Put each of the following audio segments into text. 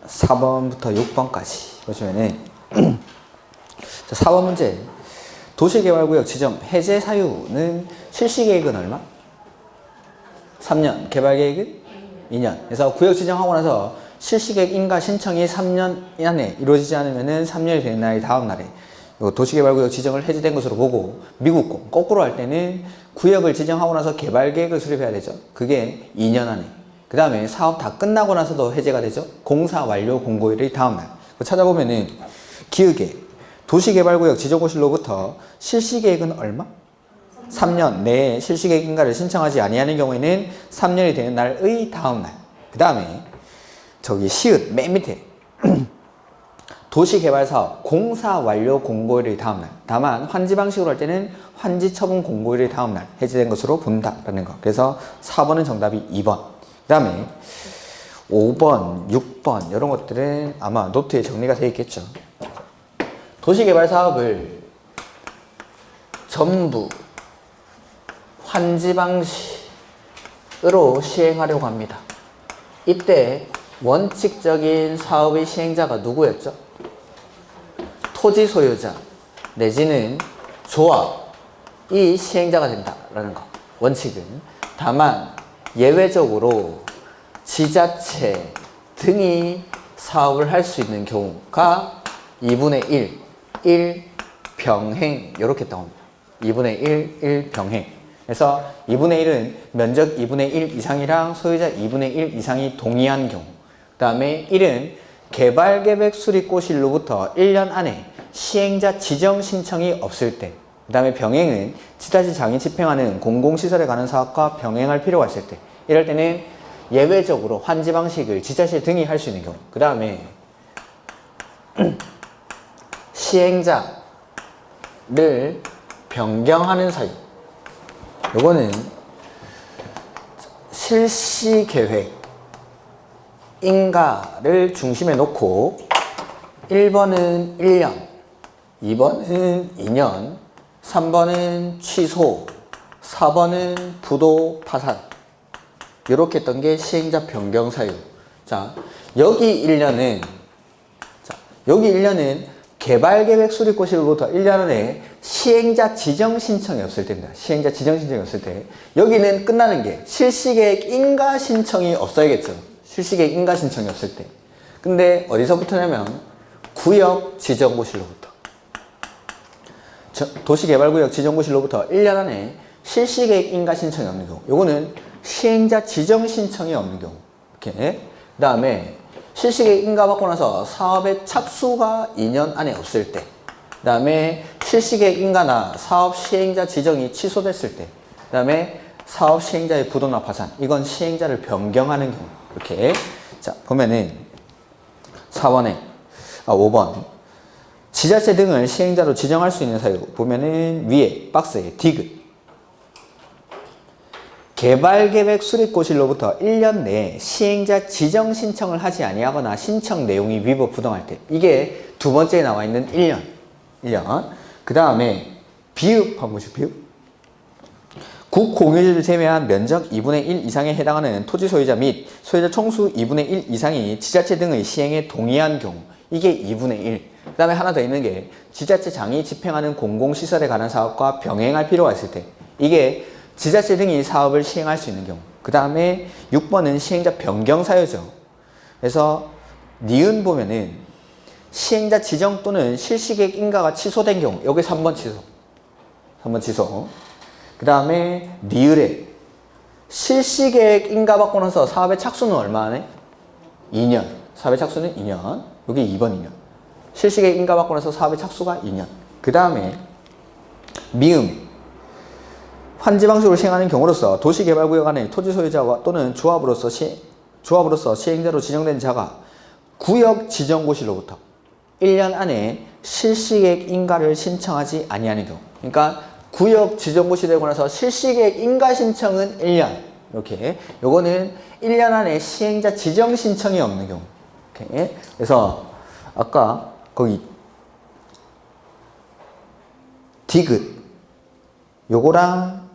4번부터 6번까지 보시면은 자, 4번 문제. 도시개발구역 지정 해제 사유는 실시계획은 얼마? 3년. 개발계획은 2년. 그래서 구역 지정하고 나서 실시계획 인가 신청이 3년 안에 이루어지지 않으면은 3년이 되는 날이 다음 날에 도시개발구역 지정을 해제된 것으로 보고, 미국 거 거꾸로 할 때는 구역을 지정하고 나서 개발계획을 수립해야 되죠. 그게 2년 안에. 그 다음에 사업 다 끝나고 나서도 해제가 되죠. 공사 완료 공고일의 다음 날. 찾아보면은 기획에 도시개발구역 지정고시로부터 실시계획은 얼마? 3년 내에 실시계획 인가를 신청하지 아니하는 경우에는 3년이 되는 날의 다음 날. 그 다음에 저기 시읒 맨 밑에 도시개발사업 공사 완료 공고일의 다음 날. 다만 환지 방식으로 할 때는 환지 처분 공고일의 다음 날 해제된 것으로 본다라는 거. 그래서 4번은 정답이 2번. 그 다음에 5번, 6번 이런 것들은 아마 노트에 정리가 되어 있겠죠. 도시개발 사업을 전부 환지 방식으로 시행하려고 합니다. 이때 원칙적인 사업의 시행자가 누구였죠? 토지 소유자 내지는 조합이 시행자가 된다라는 거. 원칙은. 다만 예외적으로 지자체 등이 사업을 할 수 있는 경우가 2분의 1 병행 이렇게 했다고 합니다. 2분의 1 병행. 그래서 2분의 1은 면적 2분의 1 이상이랑 소유자 2분의 1 이상이 동의한 경우. 그 다음에 1은 개발계획 수립고시로부터 1년 안에 시행자 지정 신청이 없을 때. 그 다음에 병행은 지자체장이 집행하는 공공시설에 관한 사업과 병행할 필요가 있을 때. 이럴 때는 예외적으로 환지 방식을 지자체 등이 할 수 있는 경우. 그 다음에 시행자를 변경하는 사유. 요거는 실시계획 인가를 중심에 놓고 1번은 1년, 2번은 2년, 3번은 취소, 4번은 부도 파산. 이렇게 했던 게 시행자 변경 사유. 자, 여기 1년은 개발계획 수립고시로부터 1년 안에 시행자 지정 신청이 없을 때입니다. 시행자 지정 신청이 없을 때. 여기는 끝나는 게 실시계획 인가 신청이 없어야겠죠. 실시계획 인가 신청이 없을 때. 근데 어디서부터냐면 구역 지정고시로부터. 도시개발구역 지정고시로부터 1년 안에 실시계획 인가 신청이 없는 경우. 요거는 시행자 지정 신청이 없는 경우. 이렇게. 그 다음에 실시계획 인가 받고 나서 사업의 착수가 2년 안에 없을 때. 그 다음에 실시계획 인가나 사업 시행자 지정이 취소됐을 때. 그 다음에 사업 시행자의 부도나 파산. 이건 시행자를 변경하는 경우. 이렇게. 자, 보면은 5번. 지자체 등을 시행자로 지정할 수 있는 사유. 보면은 위에 박스에 디귿. 개발계획 수립고시로부터 1년 내에 시행자 지정 신청을 하지 아니하거나 신청 내용이 위법 부당할 때. 이게 두 번째에 나와 있는 1년. 그 다음에 비읍 한번 보시죠. 비읍. 국공유지를 제외한 면적 2분의 1 이상에 해당하는 토지 소유자 및 소유자 총수 2분의 1 이상이 지자체 등의 시행에 동의한 경우. 이게 2분의 1. 그 다음에 하나 더 있는 게 지자체장이 집행하는 공공시설에 관한 사업과 병행할 필요가 있을 때. 이게 지자체 등이 사업을 시행할 수 있는 경우. 그 다음에 6번은 시행자 변경 사유죠. 그래서 니은 보면은 시행자 지정 또는 실시계획 인가가 취소된 경우. 여기 3번 취소. 3번 취소. 그 다음에 리을에 실시계획 인가 받고 나서 사업의 착수는 얼마 안에? 2년. 사업의 착수는 2년. 여기 2번 2년. 실시계획 인가 받고 나서 사업의 착수가 2년. 그 다음에 미음. 환지 방식으로 시행하는 경우로서 도시개발구역 안에 토지 소유자와 또는 조합으로서 시행자로 지정된 자가 구역 지정고시로부터 1년 안에 실시계획 인가를 신청하지 아니하는 경우. 그러니까 구역 지정고시 되고 나서 실시계획 인가 신청은 1년. 이렇게. 요거는 1년 안에 시행자 지정 신청이 없는 경우. 이렇게. 그래서 아까 거기 디귿 요거랑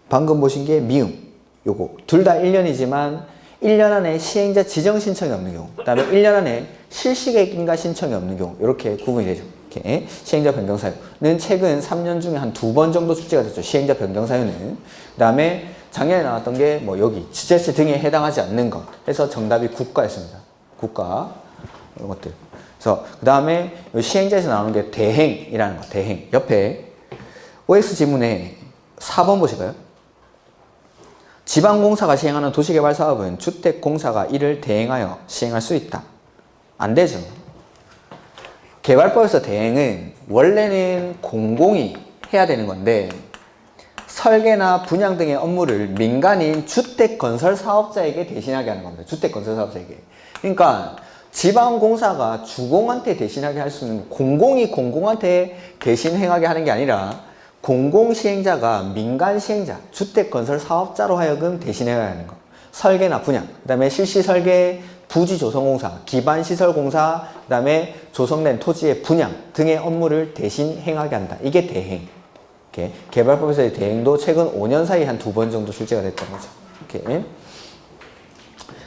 방금 보신 게 미음. 요거 둘 다 1년이지만 1년 안에 시행자 지정 신청이 없는 경우, 그 다음에 1년 안에 실시계획 인가 신청이 없는 경우 이렇게 구분이 되죠. 이렇게 시행자 변경 사유는 최근 3년 중에 한 2번 정도 출제가 됐죠. 시행자 변경 사유는. 그 다음에 작년에 나왔던 게 뭐 여기 지자체 등에 해당하지 않는 것 해서 정답이 국가였습니다. 국가 이런 것들. 그래서 그 다음에 시행자에서 나오는 게 대행이라는 거. 대행. 옆에 OX 지문에 4번 보실까요? 지방공사가 시행하는 도시개발 사업은 주택공사가 이를 대행하여 시행할 수 있다. 안 되죠. 개발법에서 대행은 원래는 공공이 해야 되는 건데 설계나 분양 등의 업무를 민간인 주택건설사업자에게 대신하게 하는 겁니다. 주택건설사업자에게. 그러니까 지방공사가 주공한테 대신하게 할 수 있는, 공공이 공공한테 대신 행하게 하는 게 아니라 공공시행자가 민간시행자, 주택건설사업자로 하여금 대신해야 하는 거. 설계나 분양, 그 다음에 실시설계, 부지조성공사, 기반시설공사, 그 다음에 조성된 토지의 분양 등의 업무를 대신 행하게 한다. 이게 대행. 이렇게 개발법에서의 대행도 최근 5년 사이에 한 2번 정도 출제가 됐던 거죠. 이렇게.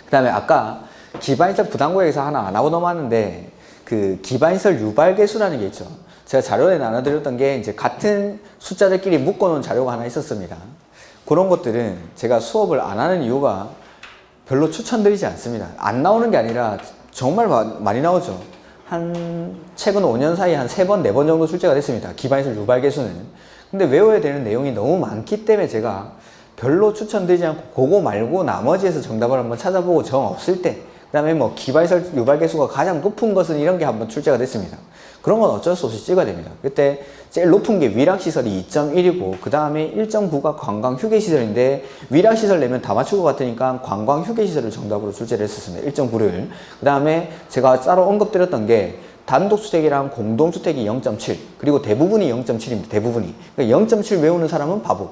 그 다음에 아까 기반시설 부담구역에서 하나 안 하고 넘어왔는데 그 기반시설 유발개수라는 게 있죠. 제가 자료에 나눠드렸던 게 이제 같은 숫자들끼리 묶어놓은 자료가 하나 있었습니다. 그런 것들은 제가 수업을 안 하는 이유가 별로 추천드리지 않습니다. 안 나오는 게 아니라 정말 많이 나오죠. 한 최근 5년 사이에 한 3번, 4번 정도 출제가 됐습니다. 기반시설 유발개수는. 근데 외워야 되는 내용이 너무 많기 때문에 제가 별로 추천드리지 않고 그거 말고 나머지에서 정답을 한번 찾아보고 정 없을 때, 그 다음에 뭐 기반시설 유발개수가 가장 높은 것은 이런 게 한번 출제가 됐습니다. 그런 건 어쩔 수 없이 찍어야 됩니다. 그때 제일 높은 게 위락시설이 2.1이고 그 다음에 1.9가 관광휴게시설인데 위락시설 내면 다 맞출 것 같으니까 관광휴게시설을 정답으로 출제를 했었습니다. 1.9를. 그 다음에 제가 따로 언급드렸던 게 단독주택이랑 공동주택이 0.7 그리고 대부분이 0.7입니다. 대부분이. 그러니까 0.7 외우는 사람은 바보.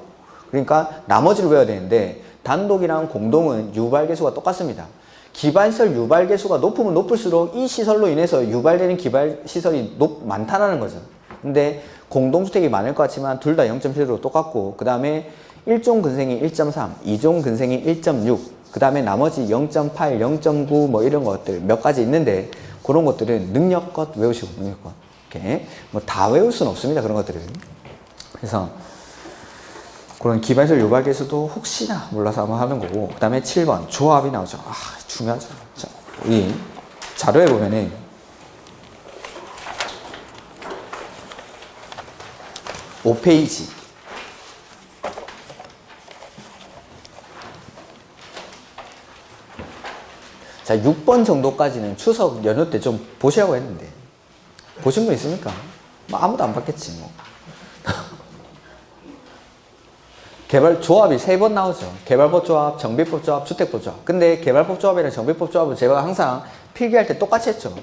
그러니까 나머지를 외워야 되는데 단독이랑 공동은 유발개수가 똑같습니다. 기반시설 유발개수가 높으면 높을수록 이 시설로 인해서 유발되는 기반시설이 많다는 거죠. 근데 공동주택이 많을 것 같지만 둘 다 0.7로 똑같고 그 다음에 1종 근생이 1.3, 2종 근생이 1.6, 그 다음에 나머지 0.8, 0.9 뭐 이런 것들 몇 가지 있는데 그런 것들은 능력껏 외우시고 능력껏 이렇게 뭐 다 외울 수는 없습니다. 그런 것들은. 그래서 그런 기반시설 유발개수도 혹시나 몰라서 한번 하는 거고 그 다음에 7번 조합이 나오죠. 아 중요하죠. 자, 우리 자료에 보면은 (5페이지) 자 6번 정도까지는 추석 연휴 때 좀 보시라고 했는데 보신 분 있습니까? 뭐 아무도 안 봤겠지 뭐. 개발 조합이 3번 나오죠. 개발법 조합, 정비법 조합, 주택법 조합. 근데 개발법 조합이랑 정비법 조합은 제가 항상 필기할 때 똑같이 했죠.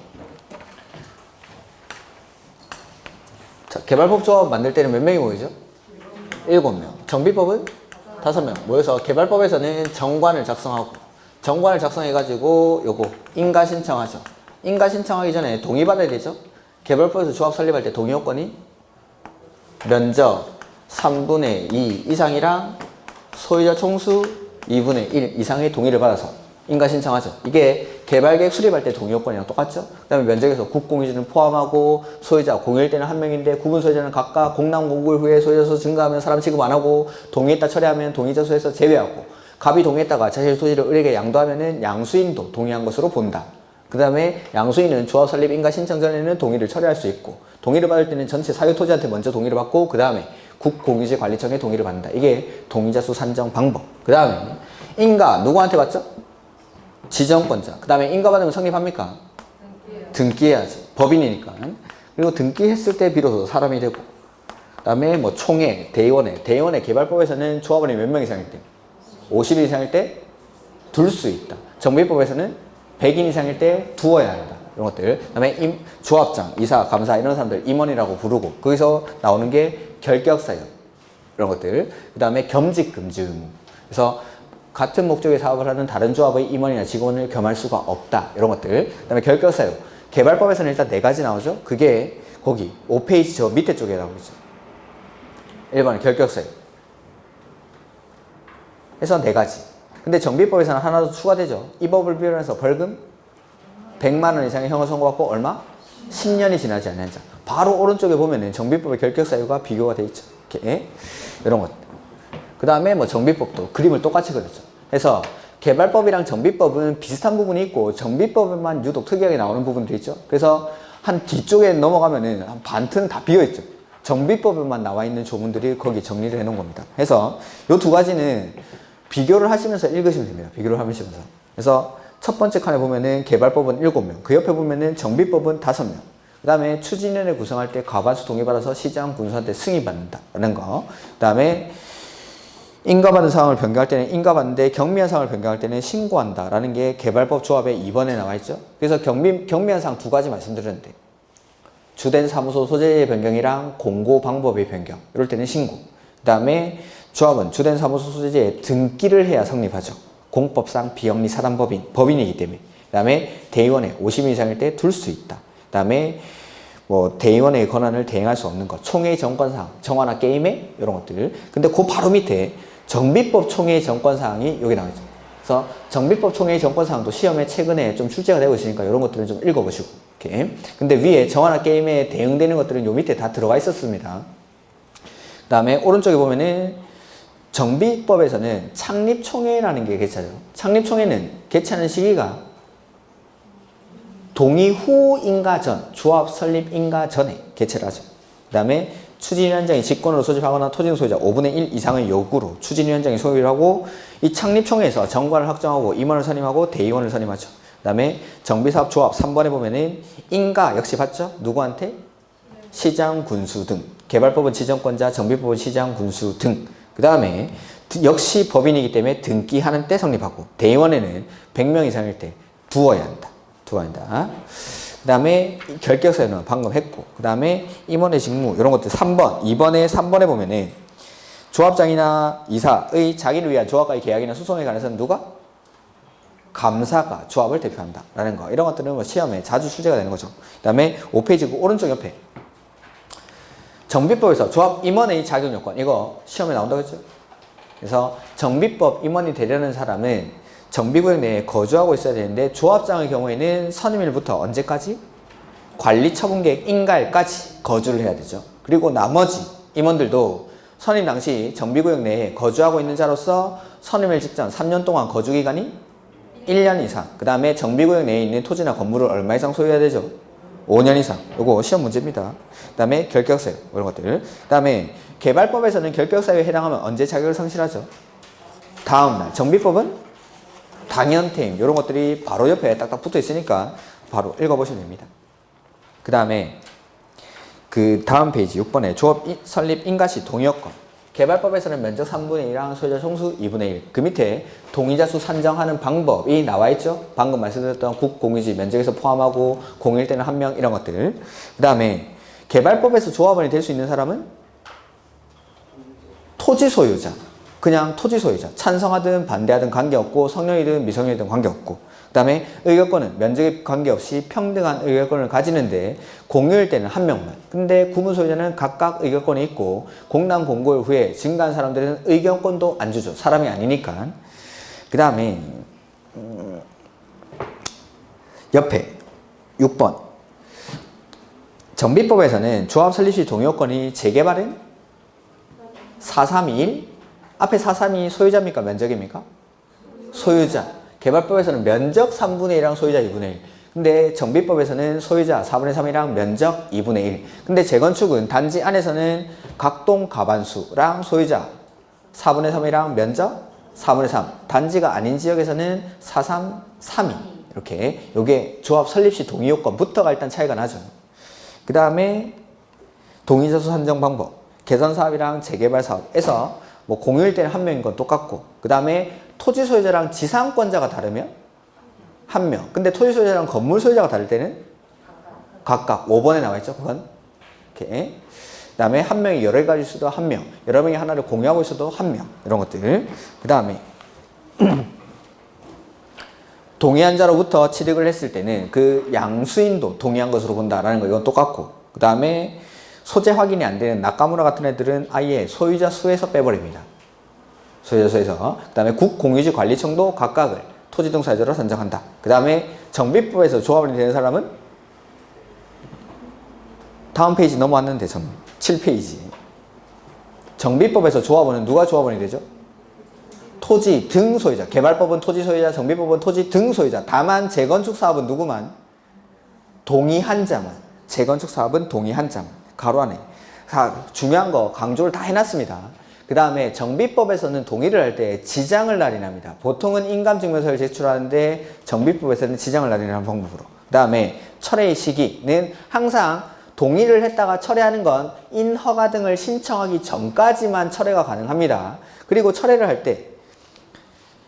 자, 개발법 조합 만들 때는 몇 명이 모이죠? 7명. 정비법은 5명 모여서 개발법에서는 정관을 작성하고 정관을 작성해가지고 요거 인가 신청하죠. 인가 신청하기 전에 동의받아야 되죠. 개발법에서 조합 설립할 때 동의요건이 면적 3분의 2 이상이랑 소유자 총수 2분의 1 이상의 동의를 받아서 인가 신청하죠. 이게 개발계획 수립할 때 동의요건이랑 똑같죠. 그 다음에 면적에서 국공유지는 포함하고 소유자 공유일 때는 1명인데 구분 소유자는 각각 공람 공고일 후에 소유자 수 증가하면 사람 취급 안 하고 동의했다 처리하면 동의자 수에서 제외하고 갑이 동의했다가 자실 토지를 을에게 양도하면은 양수인도 동의한 것으로 본다. 그 다음에 양수인은 조합 설립 인가 신청 전에는 동의를 처리할 수 있고 동의를 받을 때는 전체 사유 토지한테 먼저 동의를 받고 그 다음에 국공유지 관리청에 동의를 받는다. 이게 동의자 수 산정 방법. 그 다음에 인가 누구한테 받죠? 지정권자. 그 다음에 인가 받으면 성립합니까? 등기해야지. 법인이니까. 그리고 등기했을 때 비로소 사람이 되고 그 다음에 뭐 총회, 대의원회 개발법에서는 조합원이 몇 명 이상일 때? 50인 이상일 때 둘 수 있다. 정비법에서는 100인 이상일 때 두어야 한다. 이런 것들. 그 다음에 조합장, 이사, 감사 이런 사람들 임원이라고 부르고 거기서 나오는 게 결격사유 이런 것들. 그 다음에 겸직금지 의무. 그래서 같은 목적의 사업을 하는 다른 조합의 임원이나 직원을 겸할 수가 없다. 이런 것들. 그 다음에 결격사유. 개발법에서는 일단 4가지 나오죠. 그게 거기 5페이지 저 밑에 쪽에 나오죠. 1번은 결격사유. 그래서 4가지. 근데 정비법에서는 하나 더 추가되죠. 이 법을 비롯해서 벌금 100만 원 이상의 형을 선고받고 얼마? 10년이 지나지 않는 자. 바로 오른쪽에 보면은 정비법의 결격 사유가 비교가 돼 있죠. 이렇게 이런 것. 그 다음에 뭐 정비법도 그림을 똑같이 그렸죠. 그래서 개발법이랑 정비법은 비슷한 부분이 있고 정비법에만 유독 특이하게 나오는 부분들이 있죠. 그래서 한 뒤쪽에 넘어가면은 한 반틈 다 비어 있죠. 정비법에만 나와 있는 조문들이 거기 정리를 해 놓은 겁니다. 그래서 이 두 가지는 비교를 하시면서 읽으시면 됩니다. 비교를 하시면서. 그래서 첫 번째 칸에 보면은 개발법은 7명, 그 옆에 보면은 정비법은 5명, 그 다음에 추진위원회 구성할 때 과반수 동의받아서 시장 군수한테 승인받는다라는 거, 그 다음에 인가받은 사항을 변경할 때는 인가받는데 경미한 사항을 변경할 때는 신고한다라는 게 개발법 조합의 2번에 나와 있죠. 그래서 경미한 사항 두 가지 말씀드렸는데 주된 사무소 소재 변경이랑 공고 방법의 변경, 이럴 때는 신고. 그 다음에 조합은 주된 사무소 소재에 등기를 해야 성립하죠. 공법상 비영리 법인이기 때문에. 그 다음에 대의원회 50인 이상일 때 둘 수 있다. 그 다음에 뭐 대의원회의 권한을 대행할 수 없는 것, 총회의 정권사항, 정화나 게임회 이런 것들. 근데 그 바로 밑에 정비법 총회의 정권사항이 여기 나와 있죠. 그래서 정비법 총회의 정권사항도 시험에 최근에 좀 출제가 되고 있으니까 이런 것들은 좀 읽어보시고. 이렇게. 근데 위에 정화나 게임에 대응되는 것들은 요 밑에 다 들어가 있었습니다. 그 다음에 오른쪽에 보면은 정비법에서는 창립총회라는 게 개최하죠. 창립총회는 개최하는 시기가 동의 후인가 전, 조합 설립인가 전에 개최를 하죠. 그 다음에 추진위원장이 직권으로 소집하거나 토지는 소유자 5분의 1 이상의 요구로 추진위원장이 소유를 하고 이 창립총회에서 정관을 확정하고 임원을 선임하고 대의원을 선임하죠. 그 다음에 정비사업 조합 3번에 보면은 인가 역시 봤죠? 누구한테? 시장, 군수 등. 개발법은 지정권자, 정비법은 시장, 군수 등. 그 다음에 역시 법인이기 때문에 등기하는 때 성립하고 대의원에는 100명 이상일 때 두어야 한다. 그 다음에 결격사유는 방금 했고, 그 다음에 임원의 직무 이런 것들 3번, 3번에 보면은 조합장이나 이사의 자기를 위한 조합과의 계약이나 소송에 관해서는 누가? 감사가 조합을 대표한다 라는 거. 이런 것들은 뭐 시험에 자주 출제가 되는 거죠. 그 다음에 5페이지 오른쪽 옆에 정비법에서 조합 임원의 자격 요건, 이거 시험에 나온다고 했죠. 그래서 정비법 임원이 되려는 사람은 정비구역 내에 거주하고 있어야 되는데 조합장의 경우에는 선임일부터 언제까지? 관리처분계획 인가일까지 거주를 해야 되죠. 그리고 나머지 임원들도 선임 당시 정비구역 내에 거주하고 있는 자로서 선임일 직전 3년 동안 거주기간이 1년 이상, 그 다음에 정비구역 내에 있는 토지나 건물을 얼마 이상 소유해야 되죠? 5년 이상. 요거 시험 문제입니다. 그 다음에 결격사유 이런 것들. 그 다음에 개발법에서는 결격사유에 해당하면 언제 자격을 상실하죠? 다음날. 정비법은 당연퇴임 이런 것들이 바로 옆에 딱딱 붙어 있으니까 바로 읽어보시면 됩니다. 그 다음에 그 다음 페이지 6번에 조합 설립 인가시 동의요건. 개발법에서는 면적 3분의 1이랑 소유자 총수 2분의 1. 그 밑에 동의자 수 산정하는 방법이 나와 있죠. 방금 말씀드렸던 국공유지 면적에서 포함하고 공유일 때는 1명 이런 것들. 그 다음에 개발법에서 조합원이 될 수 있는 사람은 토지 소유자. 그냥 토지 소유자. 찬성하든 반대하든 관계없고 성년이든 미성년이든 관계없고. 그 다음에 의결권은 면적에 관계없이 평등한 의결권을 가지는데 공유일 때는 1명만. 근데 구분 소유자는 각각 의결권이 있고 공람 공고일 후에 증가한 사람들은 의결권도 안 주죠. 사람이 아니니까. 그 다음에 옆에 6번 정비법에서는 조합 설립 시 동의요건이 재개발은 4321 앞에 432 소유자입니까? 면적입니까? 소유자. 개발법에서는 면적 3분의 1이랑 소유자 2분의 1. 근데 정비법에서는 소유자 4분의 3이랑 면적 2분의 1. 근데 재건축은 단지 안에서는 각동 가반수랑 소유자 4분의 3이랑 면적 4분의 3. 단지가 아닌 지역에서는 433이. 이렇게. 요게 조합 설립 시 동의 요건부터가 일단 차이가 나죠. 그 다음에 동의자 수 산정 방법. 개선 사업이랑 재개발 사업에서 뭐 공유일 때는 1명인 건 똑같고, 그 다음에 토지 소유자랑 지상권자가 다르면 1명. 근데 토지 소유자랑 건물 소유자가 다를 때는 각각 5번에 나와 있죠. 그건 이렇게. 그 다음에 1명이 여러 가지 수도 1명, 여러 명이 하나를 공유하고 있어도 1명. 이런 것들. 그 다음에 동의한 자로부터 취득을 했을 때는 그 양수인도 동의한 것으로 본다라는 거, 이건 똑같고. 그 다음에 소재 확인이 안 되는 나카무라 같은 애들은 아예 소유자 수에서 빼버립니다. 소유자 소에서. 그 다음에 국공유지관리청도 각각을 토지 등 사유자로 선정한다. 그 다음에 정비법에서 조합원이 되는 사람은 다음 페이지 넘어왔는데 저는 7페이지. 정비법에서 조합원은 누가 조합원이 되죠? 토지 등 소유자. 개발법은 토지 소유자, 정비법은 토지 등 소유자. 다만 재건축 사업은 누구만? 동의한 자만. 재건축 사업은 동의한 자만. 가로 안에. 중요한 거 강조를 다 해놨습니다. 그 다음에 정비법에서는 동의를 할 때 지장을 날인합니다. 보통은 인감증명서를 제출하는데 정비법에서는 지장을 날인하는 방법으로. 그 다음에 철회 시기는 항상 동의를 했다가 철회하는 건 인허가 등을 신청하기 전까지만 철회가 가능합니다. 그리고 철회를 할 때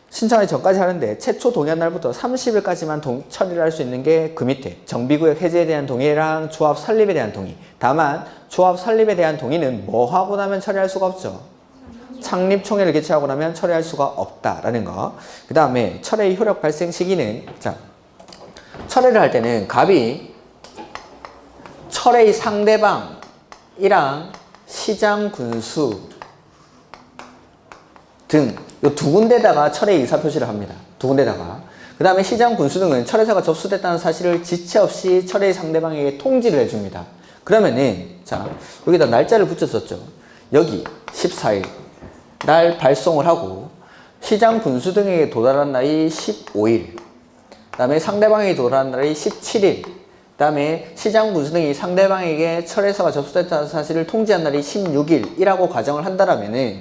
신청하기 전까지 하는데 최초 동의한 날부터 30일까지만 처리를 할 수 있는 게 그 밑에 정비구역 해제에 대한 동의랑 조합 설립에 대한 동의. 다만 조합 설립에 대한 동의는 뭐 하고 나면 처리할 수가 없죠? 창립총회를 개최하고 나면 철회할 수가 없다라는 거. 그 다음에 철회의 효력 발생 시기는, 자, 철회를 할 때는 갑이 철회의 상대방이랑 시장 군수 등 이 두 군데다가 철회 의사표시를 합니다. 두 군데다가. 그 다음에 시장 군수 등은 철회사가 접수됐다는 사실을 지체 없이 철회의 상대방에게 통지를 해줍니다. 그러면은, 자, 여기다 날짜를 붙였었죠. 여기 14일 날 발송을 하고 시장 군수 등에게 도달한 날이 15일, 그 다음에 상대방에게 도달한 날이 17일, 그 다음에 시장 군수 등이 상대방에게 철회사가 접수됐다는 사실을 통지한 날이 16일이라고 가정을 한다면은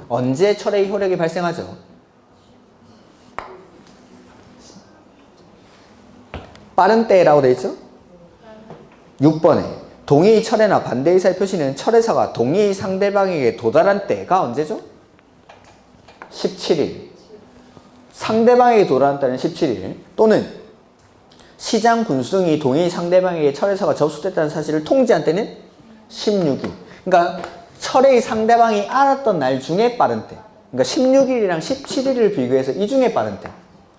언제 철회의 효력이 발생하죠? 빠른 때라고 되어 있죠? 6번에 동의 철회나 반대 의사의 표시는 철회사가 동의 상대방에게 도달한 때가 언제죠? 17일. 상대방에게 도달한 때는 17일. 또는 시장 군수 등이 동의 상대방에게 철회사가 접수됐다는 사실을 통지한 때는 16일. 그러니까 철회의 상대방이 알았던 날 중에 빠른 때. 그러니까 16일이랑 17일을 비교해서 이 중에 빠른 때.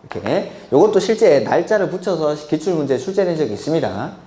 이렇게. 이것도 실제 날짜를 붙여서 기출문제에 출제된 적이 있습니다.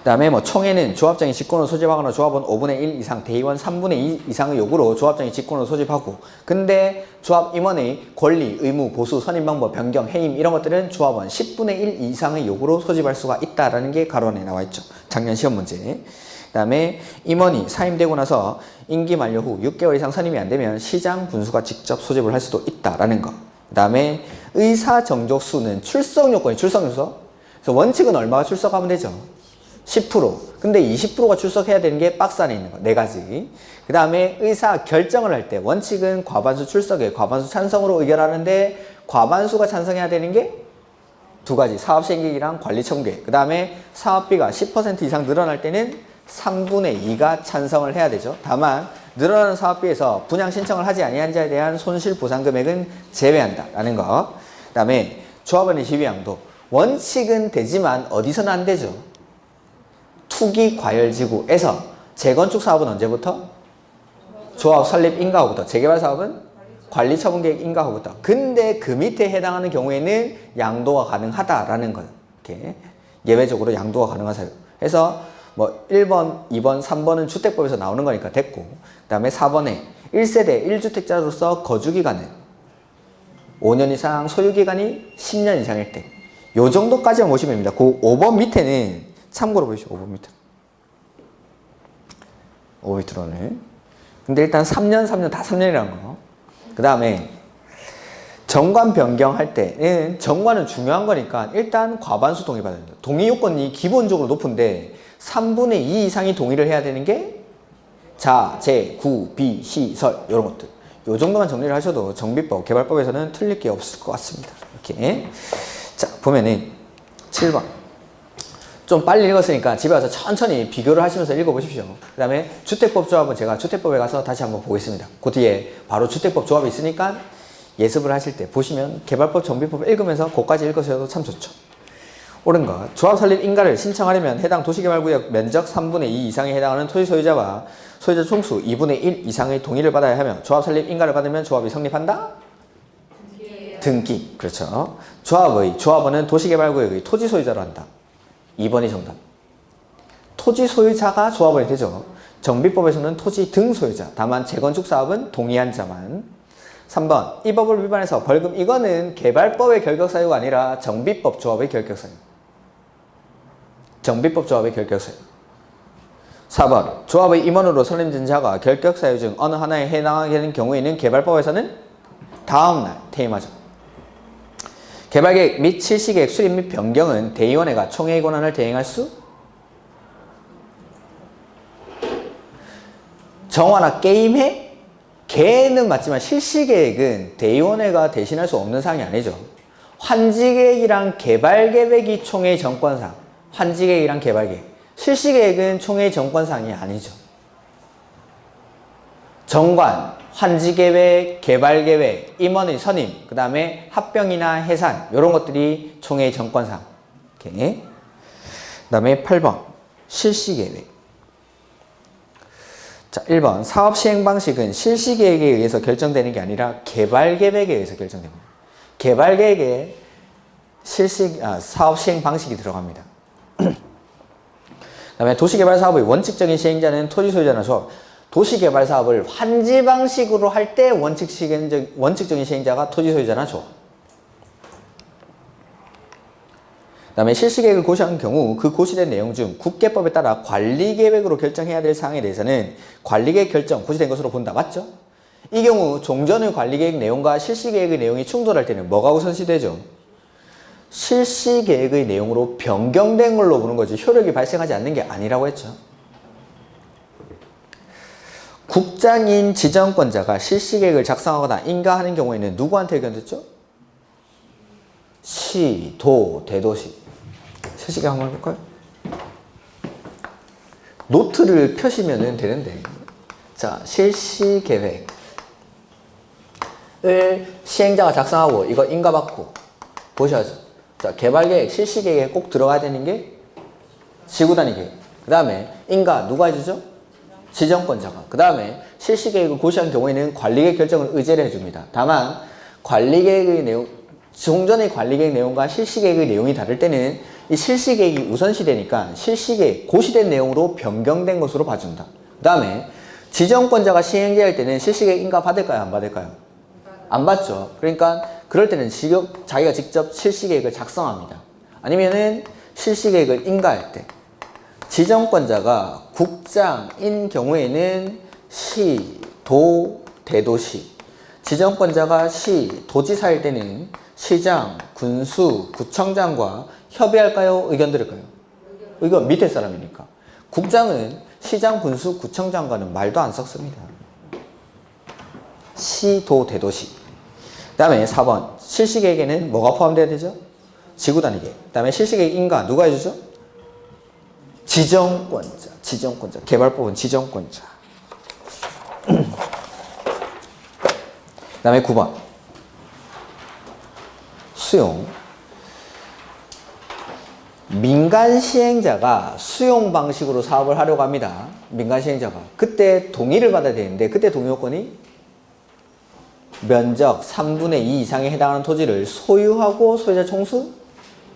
그 다음에 뭐 총회는 조합장이 직권으로 소집하거나 조합원 5분의 1 이상, 대의원 3분의 2 이상의 요구로 조합장이 직권으로 소집하고, 근데 조합 임원의 권리, 의무, 보수, 선임 방법, 변경, 해임 이런 것들은 조합원 10분의 1 이상의 요구로 소집할 수가 있다라는 게 가로안에 나와 있죠. 작년 시험 문제. 그 다음에 임원이 사임되고 나서 임기 만료 후 6개월 이상 선임이 안 되면 시장 군수가 직접 소집을 할 수도 있다라는 거. 그 다음에 의사 정족수는 출석 요건이 출석. 그래서 원칙은 얼마가 출석하면 되죠? 10%. 근데 20%가 출석해야 되는 게 박스 안에 있는 거. 4가지. 그 다음에 의사 결정을 할 때 원칙은 과반수 출석에 과반수 찬성으로 의결하는데 과반수가 찬성해야 되는 게 2가지. 사업시행계획이랑 관리청계. 그 다음에 사업비가 10% 이상 늘어날 때는 3분의 2가 찬성을 해야 되죠. 다만 늘어나는 사업비에서 분양 신청을 하지 아니한 자에 대한 손실 보상 금액은 제외한다라는 거. 그 다음에 조합원의 지위양도 원칙은 되지만 어디서는 안 되죠. 투기 과열지구에서 재건축 사업은 언제부터? 조합 설립 인가 후부터. 재개발 사업은 관리 처분 계획 인가 후부터. 근데 그 밑에 해당하는 경우에는 양도가 가능하다라는 거예요. 이렇게 예외적으로 양도가 가능한 사유. 그래서 뭐 1번, 2번, 3번은 주택법에서 나오는 거니까 됐고, 그 다음에 4번에 1세대 1주택자로서 거주기간은 5년 이상, 소유기간이 10년 이상일 때. 요 정도까지만 보시면 됩니다. 그 5번 밑에는 참고로 보시죠. 5번 밑에. 5번 밑으로는. 근데 일단 3년 다 3년이라는 거. 그 다음에 정관 변경할 때는 정관은 중요한 거니까 일단 과반수 동의 받아야 됩니다. 동의 요건이 기본적으로 높은데 3분의 2 이상이 동의를 해야 되는 게 자, 재, 구, 비, 시설 이런 것들. 요 정도만 정리를 하셔도 정비법, 개발법에서는 틀릴 게 없을 것 같습니다. 이렇게. 자, 보면은 7번. 좀 빨리 읽었으니까 집에 와서 천천히 비교를 하시면서 읽어보십시오. 그 다음에 주택법 조합은 제가 주택법에 가서 다시 한번 보겠습니다. 그 뒤에 바로 주택법 조합이 있으니까 예습을 하실 때 보시면 개발법, 정비법 읽으면서 그거까지 읽으셔도 참 좋죠. 옳은 것. 조합 설립 인가를 신청하려면 해당 도시개발구역 면적 3분의 2 이상에 해당하는 토지 소유자와 소유자 총수 2분의 1 이상의 동의를 받아야 하며 조합 설립 인가를 받으면 조합이 성립한다? 등기. 그렇죠. 조합원은 도시개발구역의 토지 소유자로 한다. 2번이 정답. 토지 소유자가 조합원이 되죠. 정비법에서는 토지 등 소유자, 다만 재건축 사업은 동의한 자만. 3번, 이 법을 위반해서 벌금, 이거는 개발법의 결격사유가 아니라 정비법 조합의 결격사유. 정비법 조합의 결격사유. 4번, 조합의 임원으로 선임된 자가 결격사유 중 어느 하나에 해당하게 되는 경우에는 개발법에서는 다음날 퇴임하죠. 개발계획 및 실시계획 수립 및 변경은 대의원회가 총회의 권한을 대행할 수? 정화나 게임해? 개는 맞지만 실시계획은 대의원회가 대신할 수 없는 사항이 아니죠. 환지계획이랑 개발계획이 총회의 정권상, 환지계획이랑 개발계획, 실시계획은 총회의 정권상이 아니죠. 정관, 환지계획, 개발계획, 임원의 선임, 그 다음에 합병이나 해산 이런 것들이 총회의 정권상. 오케이. 그 다음에 8번 실시계획. 자, 1번 사업 시행 방식은 실시계획에 의해서 결정되는 게 아니라 개발계획에 의해서 결정됩니다. 개발계획에 사업 시행 방식이 들어갑니다. 그 다음에 도시개발사업의 원칙적인 시행자는 토지소유자나 조합. 도시개발사업을 환지 방식으로 할 때 원칙적인 시행자가 토지소유자나 조합. 그 다음에 실시계획을 고시한 경우 그 고시된 내용 중 국계법에 따라 관리계획으로 결정해야 될 사항에 대해서는 관리계획 결정 고시된 것으로 본다. 맞죠? 이 경우 종전의 관리계획 내용과 실시계획의 내용이 충돌할 때는 뭐가 우선시되죠? 실시계획의 내용으로 변경된 걸로 보는 거지 효력이 발생하지 않는 게 아니라고 했죠. 국장인 지정권자가 실시계획을 작성하거나 인가하는 경우에는 누구한테 의견됐죠? 시, 도, 대도시. 실시계획 한번 해볼까요? 노트를 펴시면 되는데, 자, 실시계획을 시행자가 작성하고 이거 인가받고 보셔야죠. 자, 개발계획, 실시계획에 꼭 들어가야 되는 게 지구단위 계획. 그 다음에 인가 누가 해주죠? 지정권자가. 그 다음에 실시계획을 고시한 경우에는 관리계획 결정을 의제를 해줍니다. 다만 관리계획의 내용, 종전의 관리계획 내용과 실시계획의 내용이 다를 때는 이 실시계획이 우선시되니까 실시계획, 고시된 내용으로 변경된 것으로 봐준다. 그 다음에 지정권자가 시행제할 때는 실시계획 인가 받을까요? 안 받을까요? 안 받죠. 그러니까 그럴 때는 자기가 직접 실시계획을 작성합니다. 아니면은 실시계획을 인가할 때 지정권자가 국장인 경우에는 시, 도, 대도시. 지정권자가 시, 도지사일 때는 시장, 군수, 구청장과 협의할까요? 의견 들을까요? 의견 밑에 사람이니까. 국장은 시장, 군수, 구청장과는 말도 안 섞습니다. 시, 도, 대도시. 그 다음에 4번 실시계획에는 뭐가 포함되어야 되죠? 지구단위계획. 그 다음에 실시계획 인가 누가 해주죠? 지정권자. 지정권자. 개발법은 지정권자. 그 다음에 9번 수용. 민간 시행자가 수용 방식으로 사업을 하려고 합니다. 민간 시행자가. 그때 동의를 받아야 되는데 그때 동의 요건이 면적 3분의 2 이상에 해당하는 토지를 소유하고 소유자 총수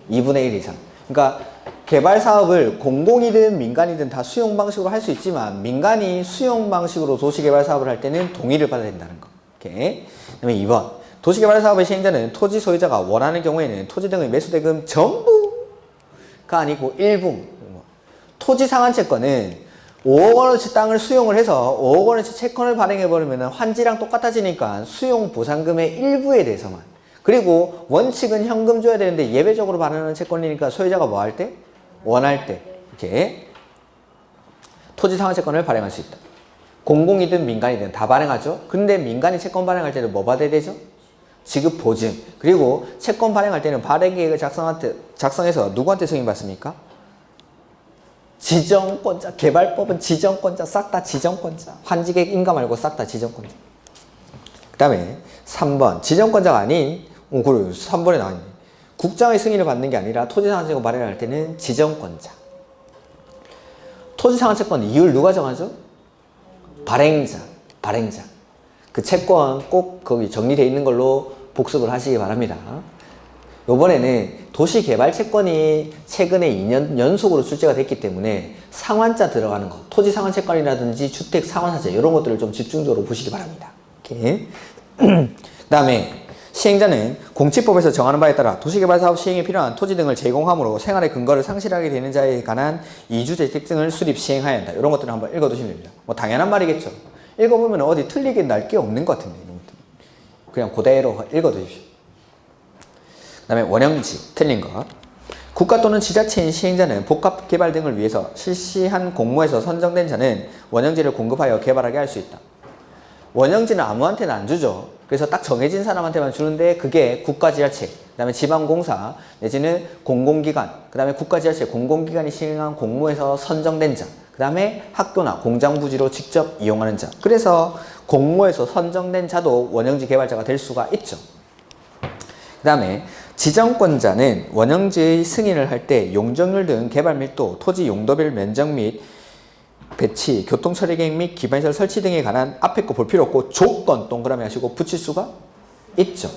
2분의 1 이상. 그러니까 개발 사업을 공공이든 민간이든 다 수용 방식으로 할 수 있지만 민간이 수용 방식으로 도시개발 사업을 할 때는 동의를 받아야 된다는 거. 오케이. 그다음에 2번 도시개발 사업의 시행자는 토지 소유자가 원하는 경우에는 토지 등의 매수대금 전부가 아니고 일부. 토지 상한 채권은 5억 원어치 땅을 수용을 해서 5억 원어치 채권을 발행해버리면 환지랑 똑같아지니까 수용 보상금의 일부에 대해서만. 그리고 원칙은 현금 줘야 되는데 예외적으로 발행하는 채권이니까 소유자가 뭐 할 때? 원할 때 이렇게 토지 상한 채권을 발행할 수 있다. 공공이든 민간이든 다 발행하죠. 근데 민간이 채권 발행할 때는 뭐 받아야 되죠? 지급 보증. 그리고 채권 발행할 때는 발행계획을 작성해서 누구한테 승인받습니까? 지정권자. 개발법은 지정권자. 싹 다 지정권자. 환지계획 인가 말고 싹 다 지정권자. 그 다음에 3번 지정권자가 아닌 그래 3번에 나왔네. 국장의 승인을 받는 게 아니라 토지상한채권 발행할 때는 지정권자. 토지상한채권 이율 누가 정하죠? 발행자. 그 채권 꼭 거기 정리되어 있는 걸로 복습을 하시기 바랍니다. 요번에는 도시개발채권이 최근에 2년 연속으로 출제가 됐기 때문에 상환자 들어가는 것, 토지상환채권이라든지 주택상환사채 이런 것들을 좀 집중적으로 보시기 바랍니다. 이렇게. 그 다음에 시행자는 공치법에서 정하는 바에 따라 도시개발사업 시행에 필요한 토지 등을 제공함으로 생활의 근거를 상실하게 되는 자에 관한 이주재택 등을 수립 시행해야 한다. 이런 것들을 한번 읽어두시면 됩니다. 뭐 당연한 말이겠죠. 읽어보면 어디 틀리게 날 게 없는 것 같은데 이런 것들. 그냥 그대로 읽어두십시오. 그 다음에 원형지 틀린 것. 국가 또는 지자체인 시행자는 복합개발 등을 위해서 실시한 공모에서 선정된 자는 원형지를 공급하여 개발하게 할 수 있다. 원형지는 아무한테나 안 주죠. 그래서 딱 정해진 사람한테만 주는데 그게 국가지자체, 그 다음에 지방공사 내지는 공공기관, 그 다음에 국가지자체 공공기관이 시행한 공모에서 선정된 자, 그 다음에 학교나 공장부지로 직접 이용하는 자. 그래서 공모에서 선정된 자도 원형지 개발자가 될 수가 있죠. 그 다음에 지정권자는 원형지의 승인을 할 때 용적률 등 개발 밀도, 토지 용도별 면적 및 배치, 교통처리계획 및 기반시설 설치 등에 관한 앞에 거 볼 필요 없고 조건 동그라미 하시고 붙일 수가 있죠.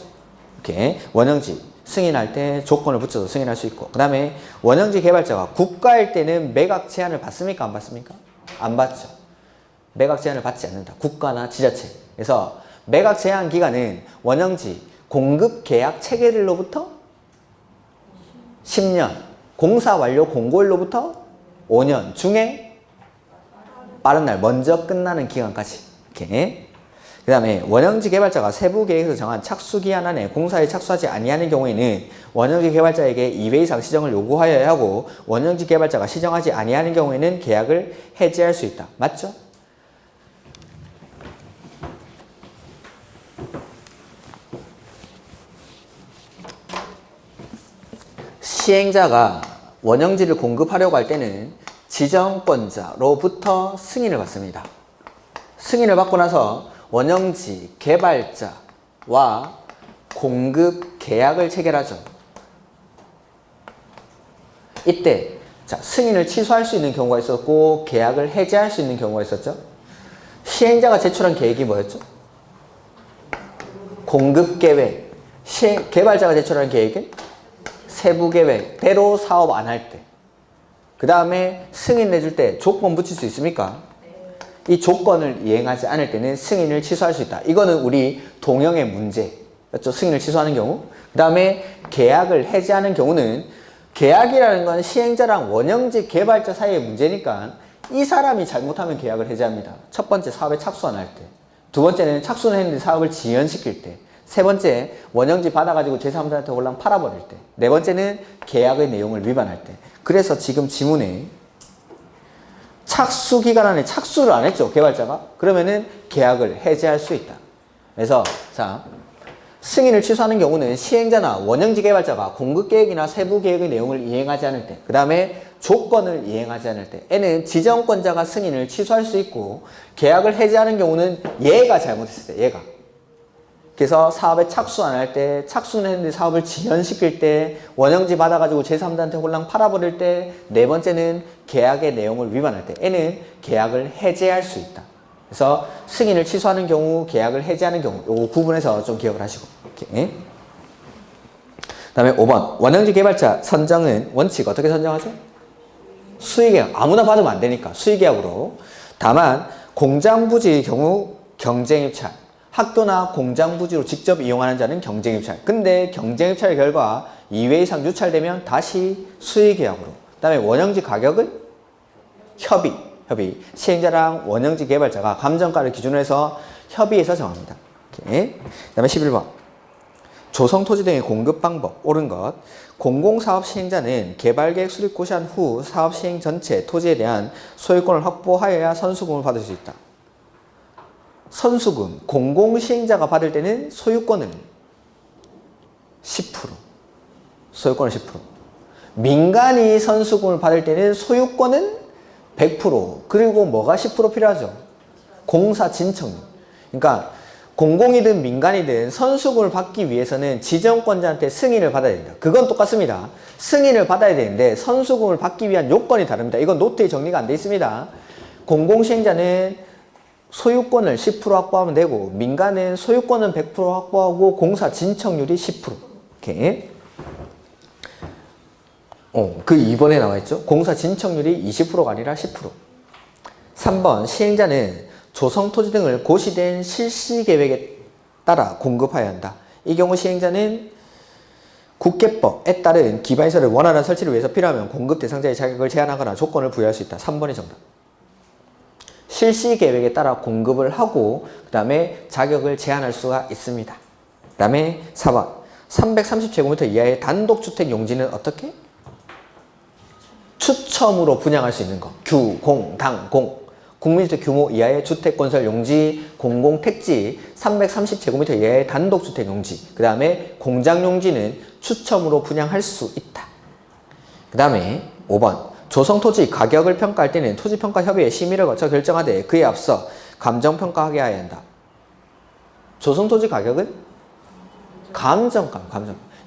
이렇게 원형지 승인할 때 조건을 붙여서 승인할 수 있고, 그 다음에 원형지 개발자가 국가일 때는 매각 제한을 받습니까? 안 받습니까? 안 받죠. 매각 제한을 받지 않는다. 국가나 지자체. 그래서 매각 제한 기간은 원형지 공급 계약 체결일로부터 10년, 공사 완료 공고일로부터 5년 중에 빠른 날 먼저 끝나는 기간까지. 이렇게. 그 다음에 원형지 개발자가 세부 계획에서 정한 착수 기한 안에 공사에 착수하지 아니하는 경우에는 원형지 개발자에게 2회 이상 시정을 요구하여야 하고, 원형지 개발자가 시정하지 아니하는 경우에는 계약을 해지할 수 있다. 맞죠? 시행자가 원형지를 공급하려고 할 때는 지정권자로부터 승인을 받습니다. 승인을 받고 나서 원형지 개발자와 공급 계약을 체결하죠. 이때 자, 승인을 취소할 수 있는 경우가 있었고 계약을 해지할 수 있는 경우가 있었죠. 시행자가 제출한 계획이 뭐였죠? 공급계획. 개발자가 제출한 계획은 세부계획대로 사업 안 할 때. 그 다음에 승인 내줄 때 조건 붙일 수 있습니까? 이 조건을 이행하지 않을 때는 승인을 취소할 수 있다. 이거는 우리 동형의 문제였죠. 승인을 취소하는 경우. 그 다음에 계약을 해지하는 경우는 계약이라는 건 시행자랑 원형지 개발자 사이의 문제니까 이 사람이 잘못하면 계약을 해지합니다. 첫 번째 사업에 착수 안 할 때. 두 번째는 착수는 했는데 사업을 지연시킬 때. 세 번째, 원형지 받아가지고 제3자한테 홀랑 팔아버릴 때. 네 번째는 계약의 내용을 위반할 때. 그래서 지금 지문에 착수 기간 안에 착수를 안 했죠, 개발자가. 그러면은 계약을 해지할 수 있다. 그래서 자, 승인을 취소하는 경우는 시행자나 원형지 개발자가 공급계획이나 세부계획의 내용을 이행하지 않을 때, 그 다음에 조건을 이행하지 않을 때, N은 지정권자가 승인을 취소할 수 있고, 계약을 해지하는 경우는 얘가 잘못했을 때, 얘가. 그래서 사업에 착수 안 할 때, 착수는 했는데 사업을 지연시킬 때, 원형지 받아가지고 제3자한테 홀랑 팔아버릴 때, 네 번째는 계약의 내용을 위반할 때, N은 계약을 해지할 수 있다. 그래서 승인을 취소하는 경우, 계약을 해지하는 경우, 요거 구분해서 좀 기억을 하시고. 이렇게. 그 다음에 5번. 원형지 개발자 선정은 원칙 어떻게 선정하죠? 수의계약. 아무나 받으면 안 되니까 수의계약으로. 다만 공장부지의 경우 경쟁입찰. 학교나 공장부지로 직접 이용하는 자는 경쟁입찰. 근데 경쟁입찰의 결과 2회 이상 유찰되면 다시 수의계약으로. 그 다음에 원형지 가격은 협의. 시행자랑 원형지 개발자가 감정가를 기준으로 해서 협의해서 정합니다. 그 다음에 11번. 조성토지 등의 공급 방법. 옳은 것. 공공사업 시행자는 개발계획 수립 고시한 후 사업 시행 전체 토지에 대한 소유권을 확보하여야 선수금을 받을 수 있다. 선수금, 공공시행자가 받을 때는 소유권은 10%. 소유권은 10%. 민간이 선수금을 받을 때는 소유권은 100%. 그리고 뭐가 10% 필요하죠? 공사 진척률. 그러니까 공공이든 민간이든 선수금을 받기 위해서는 지정권자한테 승인을 받아야 된다. 그건 똑같습니다. 승인을 받아야 되는데 선수금을 받기 위한 요건이 다릅니다. 이건 노트에 정리가 안 돼 있습니다. 공공시행자는 소유권을 10% 확보하면 되고, 민간은 소유권은 100% 확보하고 공사 진척률이 10%. 이렇게. 그 2번에 나와 있죠. 공사 진척률이 20%가 아니라 10%. 3번 시행자는 조성 토지 등을 고시된 실시 계획에 따라 공급해야 한다. 이 경우 시행자는 국계법에 따른 기반시설을 원활한 설치를 위해서 필요하면 공급 대상자의 자격을 제한하거나 조건을 부여할 수 있다. 3번이 정답. 실시 계획에 따라 공급을 하고 그 다음에 자격을 제한할 수가 있습니다. 그 다음에 4번 330제곱미터 이하의 단독주택 용지는 어떻게? 추첨으로 분양할 수 있는 거. 규, 공, 당, 공. 국민주택 규모 이하의 주택건설 용지, 공공택지, 330제곱미터 이하의 단독주택 용지, 그 다음에 공장용지는 추첨으로 분양할 수 있다. 그 다음에 5번 조성토지 가격을 평가할 때는 토지평가협의회 심의를 거쳐 결정하되 그에 앞서 감정평가하게 해야 한다. 조성토지 가격은 감정가.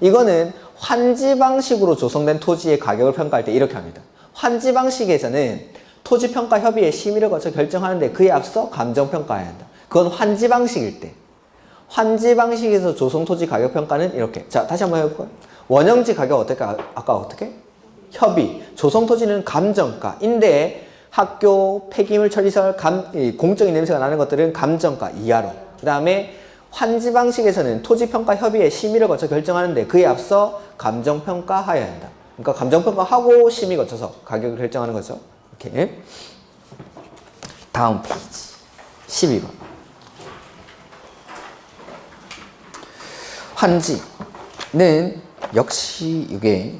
이거는 환지 방식으로 조성된 토지의 가격을 평가할 때 이렇게 합니다. 환지 방식에서는 토지평가협의회 심의를 거쳐 결정하는데 그에 앞서 감정평가해야 한다. 그건 환지 방식일 때. 환지 방식에서 조성토지 가격 평가는 이렇게. 자, 다시 한번 해볼까요? 원형지 가격 어떻게? 아까 어떻게? 협의. 조성토지는 감정가인데 학교, 폐기물 처리시설, 공적인 냄새가 나는 것들은 감정가 이하로. 그 다음에 환지 방식에서는 토지평가협의회 심의를 거쳐 결정하는데 그에 앞서 감정평가해야 한다. 그러니까 감정평가하고 심의 거쳐서 가격을 결정하는 거죠. 이렇게. 다음 페이지 12번 환지는 역시 이게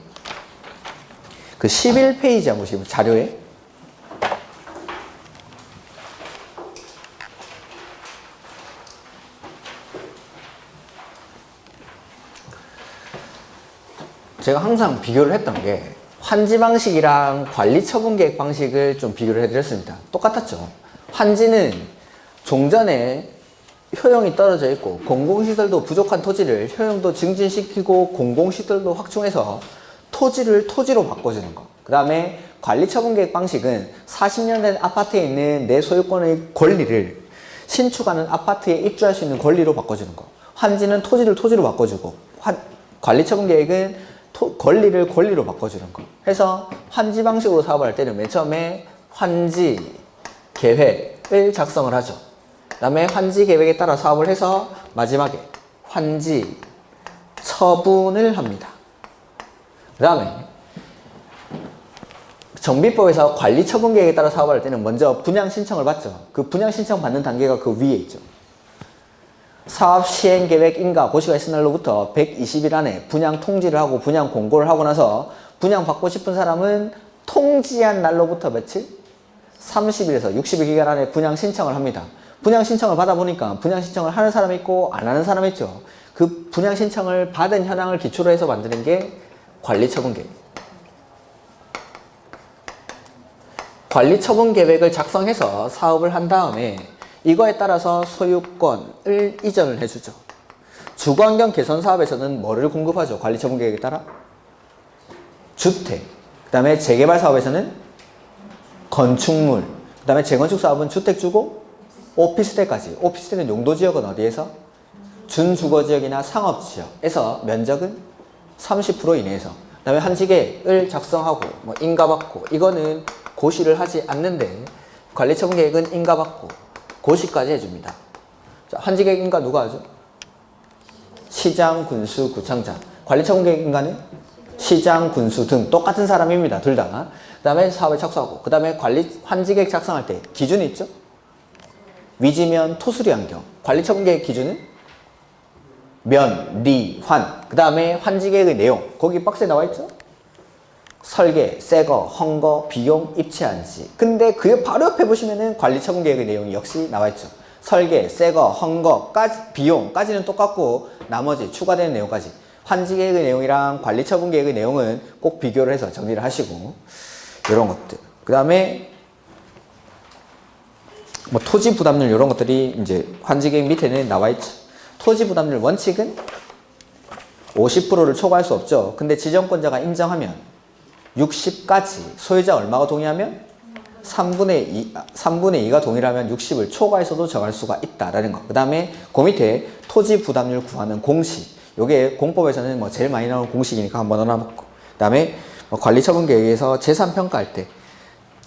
그 11페이지 한번 보시면 자료에 제가 항상 비교를 했던 게 환지 방식이랑 관리 처분 계획 방식을 좀 비교를 해드렸습니다. 똑같았죠. 환지는 종전에 효용이 떨어져 있고 공공시설도 부족한 토지를 효용도 증진시키고 공공시설도 확충해서 토지를 토지로 바꿔주는 거. 그 다음에 관리 처분 계획 방식은 40년 된 아파트에 있는 내 소유권의 권리를 신축하는 아파트에 입주할 수 있는 권리로 바꿔주는 거. 환지는 토지를 토지로 바꿔주고 관리 처분 계획은 권리를 권리로 바꿔주는 거. 해서 환지 방식으로 사업을 할 때는 맨 처음에 환지 계획을 작성을 하죠. 그 다음에 환지 계획에 따라 사업을 해서 마지막에 환지 처분을 합니다. 그 다음에 정비법에서 관리 처분 계획에 따라 사업을 할 때는 먼저 분양 신청을 받죠. 그 분양 신청 받는 단계가 그 위에 있죠. 사업 시행 계획 인가 고시가 있은 날로부터 120일 안에 분양 통지를 하고 분양 공고를 하고 나서 분양 받고 싶은 사람은 통지한 날로부터 며칠? 30일에서 60일 기간 안에 분양 신청을 합니다. 분양 신청을 받아보니까 분양 신청을 하는 사람이 있고 안 하는 사람이 있죠. 그 분양 신청을 받은 현황을 기초로 해서 만드는 게 관리처분 계획. 관리처분 계획을 작성해서 사업을 한 다음에 이거에 따라서 소유권을 이전을 해주죠. 주거환경 개선 사업에서는 뭐를 공급하죠? 관리처분 계획에 따라? 주택. 그 다음에 재개발 사업에서는 건축물. 그 다음에 재건축 사업은 주택 주고 오피스텔까지. 오피스텔은 용도지역은 어디에서? 준주거지역이나 상업지역에서 면적은 30% 이내에서. 그 다음에 환지계획을 작성하고 인가받고 이거는 고시를 하지 않는데 관리처분 계획은 인가받고 고시까지 해줍니다. 자, 환지계획 인가 누가 하죠? 시장, 군수, 구청장. 관리처분 계획 인가는 시장, 군수 등 똑같은 사람입니다. 둘 다. 그 다음에 사업에 착수하고 그 다음에 환지계획 작성할 때 기준이 있죠? 위지면, 토수리 환경. 관리처분 계획 기준은 면, 리, 환. 그 다음에 환지계획의 내용. 거기 박스에 나와 있죠? 설계, 새거, 헝거, 비용, 입체한지. 근데 그 바로 옆에 보시면은 관리처분 계획의 내용이 역시 나와 있죠. 설계, 새거, 헝거까지, 비용까지는 똑같고 나머지 추가되는 내용까지. 환지계획의 내용이랑 관리처분 계획의 내용은 꼭 비교를 해서 정리를 하시고 이런 것들. 그 다음에 토지 부담률 이런 것들이 이제 환지계획 밑에는 나와 있죠. 토지 부담률 원칙은 50%를 초과할 수 없죠. 근데 지정권자가 인정하면 60까지 소유자 얼마가 동의하면 3분의 2가 동의하면 60을 초과해서도 정할 수가 있다라는 거. 그 다음에 그 밑에 토지 부담률 구하는 공식. 요게 공법에서는 제일 많이 나오는 공식이니까 한번 넣어놓고. 그 다음에 관리처분계획에서 재산평가할 때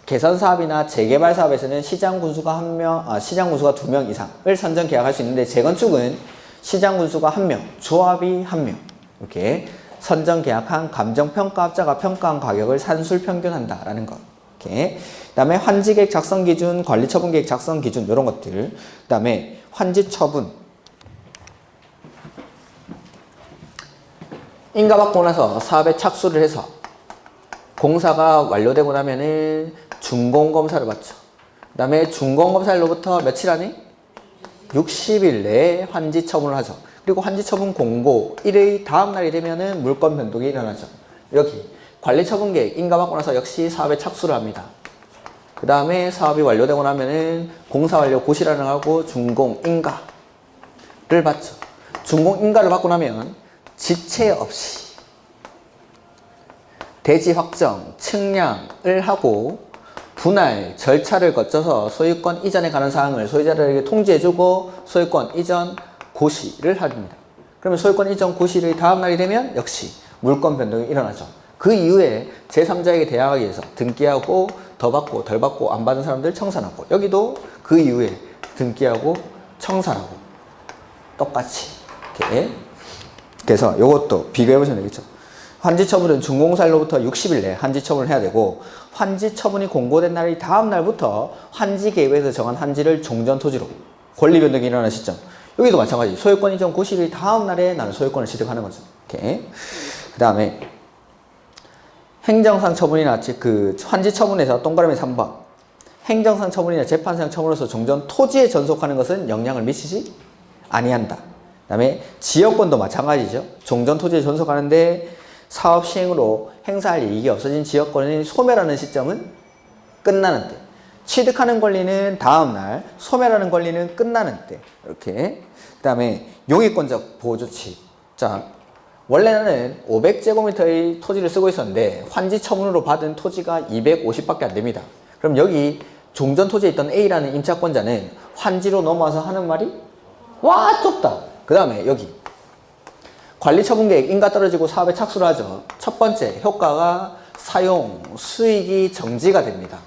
개선사업이나 재개발 사업에서는 시장군수가 시장군수가 2명 이상을 선정 계약할 수 있는데 재건축은 시장군수가 1명, 조합이 1명 이렇게 선정 계약한 감정평가업자가 평가한 가격을 산술평균한다라는 것. 이렇게. 그다음에 환지계획 작성 기준, 관리처분계획 작성 기준 이런 것들. 그다음에 환지처분. 인가받고 나서 사업에 착수를 해서 공사가 완료되고 나면은 준공검사를 받죠. 그 다음에 준공검사일로부터 며칠 안에? 60일 내에 환지처분을 하죠. 그리고 환지처분 공고 1의 다음 날이 되면은 물건 변동이 일어나죠. 여기 관리처분계획 인가받고 나서 역시 사업에 착수를 합니다. 그 다음에 사업이 완료되고 나면은 공사 완료 고시란을 하고 준공 인가를 받죠. 준공 인가를 받고 나면 지체 없이 대지 확정, 측량을 하고 분할 절차를 거쳐서 소유권 이전에 관한 사항을 소유자들에게 통지해주고 소유권 이전 고시를 합니다. 그러면 소유권 이전 고시의 다음 날이 되면 역시 물권 변동이 일어나죠. 그 이후에 제3자에게 대항하기 위해서 등기하고 더 받고 덜 받고 안 받은 사람들 청산하고 여기도 그 이후에 등기하고 청산하고 똑같이 이렇게. 그래서 이것도 비교해보시면 되겠죠. 환지처분은 준공사일로부터 60일 내에 환지처분을 해야 되고 환지처분이 공고된 날이 다음 날부터 환지계획에서 정한 환지를 종전토지로 권리변동이 일어나는 시점. 여기도 마찬가지. 소유권 이전 고시일 다음 날에 나는 소유권을 취득하는 거죠. 이렇게. 그 다음에 행정상 처분이나 그 환지처분에서 동그라미 3번. 행정상 처분이나 재판상 처분으로서 종전 토지에 전속하는 것은 영향을 미치지 아니한다. 그 다음에 지역권도 마찬가지죠. 종전 토지에 전속하는데 사업 시행으로 행사할 이익이 없어진 지역권의 소멸하는 시점은 끝나는 때. 취득하는 권리는 다음 날, 소멸하는 권리는 끝나는 때. 이렇게. 그 다음에 용익권적 보호조치. 자, 원래는 500제곱미터의 토지를 쓰고 있었는데 환지 처분으로 받은 토지가 250밖에 안 됩니다. 그럼 여기 종전 토지에 있던 A라는 임차권자는 환지로 넘어와서 하는 말이 와 좁다. 그 다음에 여기 관리처분계획 인가 떨어지고 사업에 착수를 하죠. 첫 번째 효과가 사용 수익이 정지가 됩니다.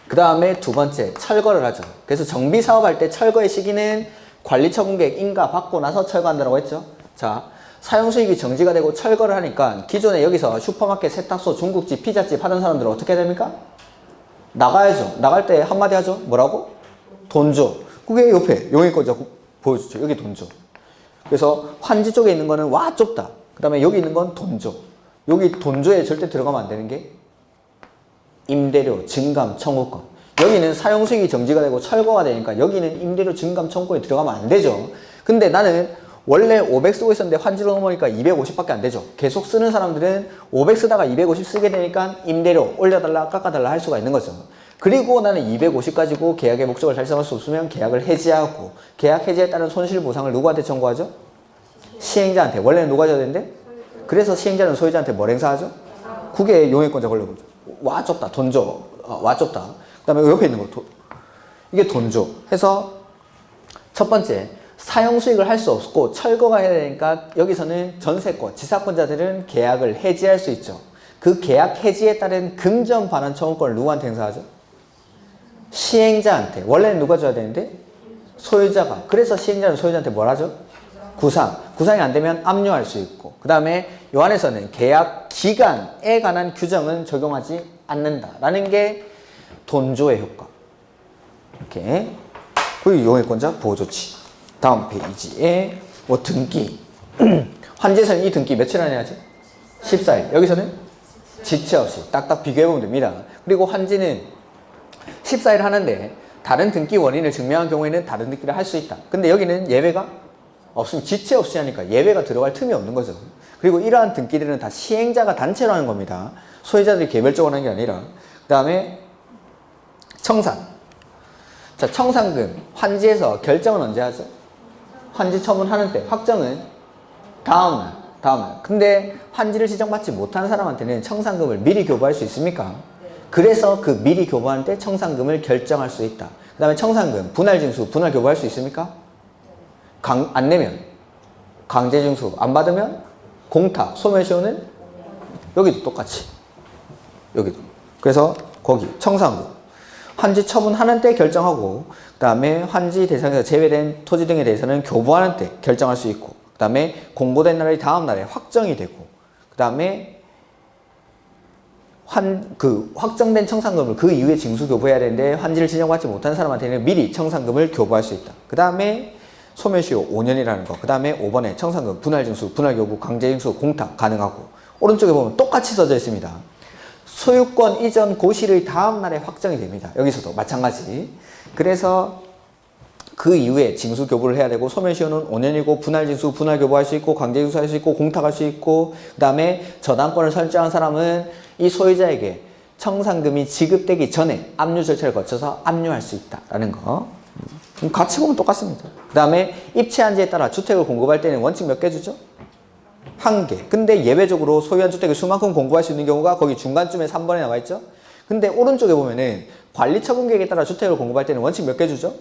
그 다음에 두 번째 철거를 하죠. 그래서 정비사업할 때 철거의 시기는 관리처분계획 인가 받고 나서 철거한다고 했죠. 자, 사용수익이 정지가 되고 철거를 하니까 기존에 여기서 슈퍼마켓, 세탁소, 중국집, 피자집 하던 사람들은 어떻게 됩니까? 나가야죠. 나갈 때 한마디 하죠. 뭐라고? 돈 줘. 그게 옆에 용익권자 보여주죠. 여기 돈 줘. 그래서 환지 쪽에 있는 거는 와 좁다. 그 다음에 여기 있는 건 돈 줘. 여기 돈 줘에 절대 들어가면 안 되는 게 임대료, 증감, 청구권. 여기는 사용수익이 정지가 되고 철거가 되니까 여기는 임대료, 증감, 청구권이 들어가면 안 되죠. 근데 나는 원래 500 쓰고 있었는데 환지로 넘어오니까 250밖에 안 되죠. 계속 쓰는 사람들은 500 쓰다가 250 쓰게 되니까 임대료 올려달라 깎아달라 할 수가 있는 거죠. 그리고 나는 250 가지고 계약의 목적을 달성할 수 없으면 계약을 해지하고 계약 해지에 따른 손실보상을 누구한테 청구하죠? 시행자한테. 원래는 누가 져야 되는데? 그래서 시행자는 소유자한테 뭘 행사하죠? 그게 용익권자 권리보죠. 와 좁다. 돈 줘. 와 좁다. 그 다음에 옆에 있는 거 이게 돈 줘. 해서 첫 번째 사용수익을 할 수 없고 철거가 해야 되니까 여기서는 전세권, 지사권자들은 계약을 해지할 수 있죠. 그 계약 해지에 따른 금전 반환 청구권을 누구한테 행사하죠? 시행자한테. 원래는 누가 줘야 되는데? 소유자가. 그래서 시행자는 소유자한테 뭘 하죠? 구상. 구상이 안 되면 압류할 수 있고. 그 다음에 요 안에서는 계약 기간에 관한 규정은 적용하지 않는다라는 게 돈조의 효과. 이렇게. 그리고 용익권자 보호조치. 다음 페이지에 뭐 등기. 환지에서는 이 등기 며칠 안에 해야지? 14일. 여기서는 지체 없이 딱딱 비교해보면 됩니다. 그리고 환지는 14일 하는데 다른 등기 원인을 증명한 경우에는 다른 등기를 할 수 있다. 근데 여기는 예외가 없으면 지체 없이 하니까 예외가 들어갈 틈이 없는 거죠. 그리고 이러한 등기들은 다 시행자가 단체로 하는 겁니다. 소유자들이 개별적으로 하는 게 아니라. 그 다음에 청산. 자, 청산금. 환지에서 결정은 언제 하죠? 환지 처분하는 때. 확정은 다음날. 근데 환지를 지정받지 못한 사람한테는 청산금을 미리 교부할 수 있습니까? 그래서 그 미리 교부할 때 청산금을 결정할 수 있다. 그 다음에 청산금, 분할징수, 분할 교부할 수 있습니까? 안 내면 강제징수, 안 받으면 공탁, 소멸시효는 여기도 똑같이. 여기도. 그래서 거기 청산구. 환지 처분하는 때 결정하고 그 다음에 환지 대상에서 제외된 토지 등에 대해서는 교부하는 때 결정할 수 있고 그 다음에 공고된 날의 다음 날에 확정이 되고 그 다음에 확정된 청산금을 그 이후에 징수 교부해야 되는데 환지를 지정받지 못한 사람한테는 미리 청산금을 교부할 수 있다. 그 다음에 소멸시효 5년이라는 거. 그 다음에 5번에 청산금, 분할징수, 분할교부, 강제징수, 공탁 가능하고 오른쪽에 보면 똑같이 써져 있습니다. 소유권 이전 고실의 다음 날에 확정이 됩니다. 여기서도 마찬가지. 그래서 그 이후에 징수 교부를 해야 되고 소멸시효는 5년이고 분할징수, 분할교부할 수 있고 강제징수 할 수 있고 공탁할 수 있고 그 다음에 저당권을 설정한 사람은 이 소유자에게 청산금이 지급되기 전에 압류 절차를 거쳐서 압류할 수 있다라는 거. 같이 보면 똑같습니다. 그 다음에 입체한지에 따라 주택을 공급할 때는 원칙 몇 개 주죠? 1개. 근데 예외적으로 소유한 주택을 수만큼 공급할 수 있는 경우가 거기 중간쯤에 3번에 나와 있죠? 근데 오른쪽에 보면은 관리처분 계획에 따라 주택을 공급할 때는 원칙 몇 개 주죠?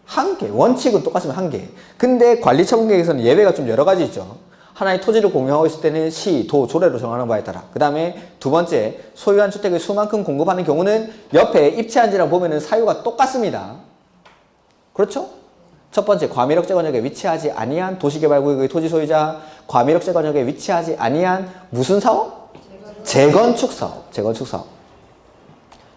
1개. 원칙은 똑같으면 1개. 근데 관리처분 계획에서는 예외가 좀 여러 가지 있죠. 하나의 토지를 공유하고 있을 때는 시, 도, 조례로 정하는 바에 따라. 그 다음에 두 번째, 소유한 주택을 수만큼 공급하는 경우는 옆에 입체한지랑 보면은 사유가 똑같습니다. 그렇죠? 첫 번째, 과밀억제 권역에 위치하지 아니한 도시개발구역의 토지 소유자, 과밀억제 권역에 위치하지 아니한 무슨 사업? 재건축 사업. 재건축 사업.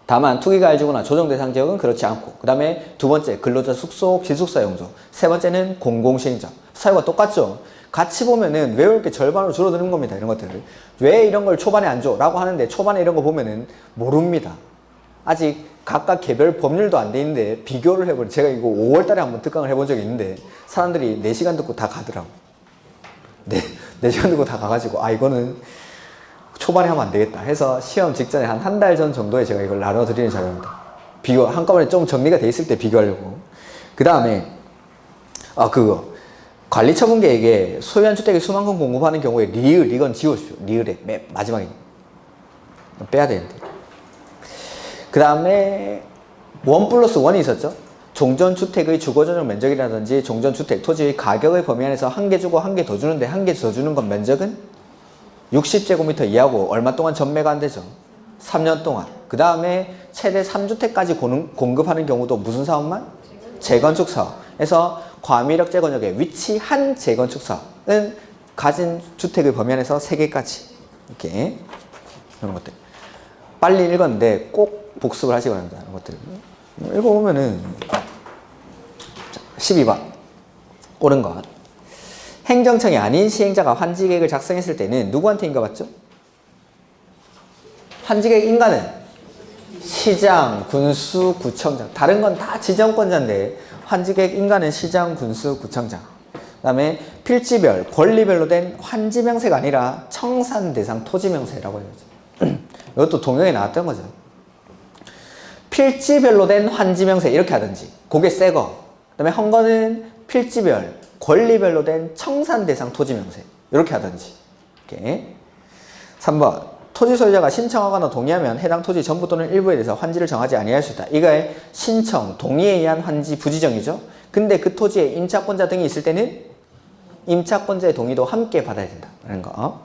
다만 투기가해주거나 조정대상 지역은 그렇지 않고 그 다음에 두 번째, 근로자 숙소, 기숙사 용도. 세 번째는 공공시행자. 사유가 똑같죠? 같이 보면은 왜 이렇게 절반으로 줄어드는 겁니다. 이런 것들을. 왜 이런 걸 초반에 안 줘? 라고 하는데 초반에 이런 거 보면은 모릅니다. 아직 각각 개별 법률도 안 돼 있는데 비교를 해버려. 제가 이거 5월 달에 한번 특강을 해본 적이 있는데 사람들이 4시간 듣고 다 가더라고. 4시간 듣고 다 가가지고 이거는 초반에 하면 안 되겠다 해서 시험 직전에 한 달 전 정도에 제가 이걸 나눠드리는 자료입니다. 비교, 한꺼번에 좀 정리가 돼 있을 때 비교하려고. 그 다음에 그거 관리처분 계획에 소유한 주택의 수만큼 공급하는 경우에 리을, 이건 지워주십시오. 리을에 맨 마지막에 빼야 되는데. 그 다음에 1+1이 있었죠. 종전주택의 주거전용 면적이라든지 종전주택 토지의 가격의 범위 안에서 1개 주고 1개 더 주는데 1개 더 주는 건 면적은 60제곱미터 이하고 얼마 동안 전매가 안 되죠? 3년 동안. 그 다음에 최대 3주택까지 공급하는 경우도 무슨 사업만? 재건축 사업. 그래서 과밀억제 권역에 위치한 재건축 사업은 가진 주택의 범위 안에서 3개까지. 이렇게. 이런 것들. 빨리 읽었는데 꼭 복습을 하시기 바랍니다. 이런 것들. 읽어보면은 12번. 옳은 것. 행정청이 아닌 시행자가 환지계획을 작성했을 때는 누구한테 인가받죠? 환지계획 인가는 시장, 군수, 구청장. 다른 건 다 지정권자인데 환지계획 인가는 시장, 군수, 구청장. 그 다음에 필지별, 권리별로 된 환지명세가 아니라 청산대상 토지명세라고 해야죠. 이것도 동영에 나왔던 거죠. 필지별로 된 환지명세 이렇게 하든지 그게 새거. 그 다음에 헌거는 필지별, 권리별로 된 청산대상 토지명세 이렇게 하든지. 이렇게. 3번 토지 소유자가 신청하거나 동의하면 해당 토지 전부 또는 일부에 대해서 환지를 정하지 아니할 수 있다. 이거의 신청, 동의에 의한 환지 부지정이죠. 근데 그 토지에 임차권자 등이 있을 때는 임차권자의 동의도 함께 받아야 된다는 거.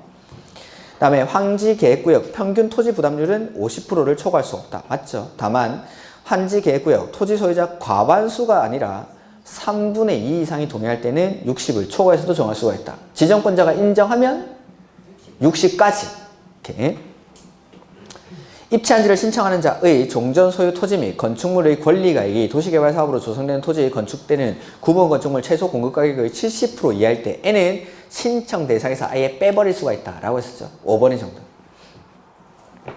그 다음에 환지계획구역 평균 토지 부담률은 50%를 초과할 수 없다. 맞죠? 다만 환지계획구역 토지 소유자 과반수가 아니라 3분의 2 이상이 동의할 때는 60을 초과해서도 정할 수가 있다. 지정권자가 인정하면 60까지. 이렇게. 입체한지를 신청하는 자의 종전 소유 토지 및 건축물의 권리가액이 도시개발 사업으로 조성되는 토지에 건축되는 구분 건축물 최소 공급 가격의 70% 이하일 때에는 신청 대상에서 아예 빼버릴 수가 있다라고 했었죠. 5번의 정도. 그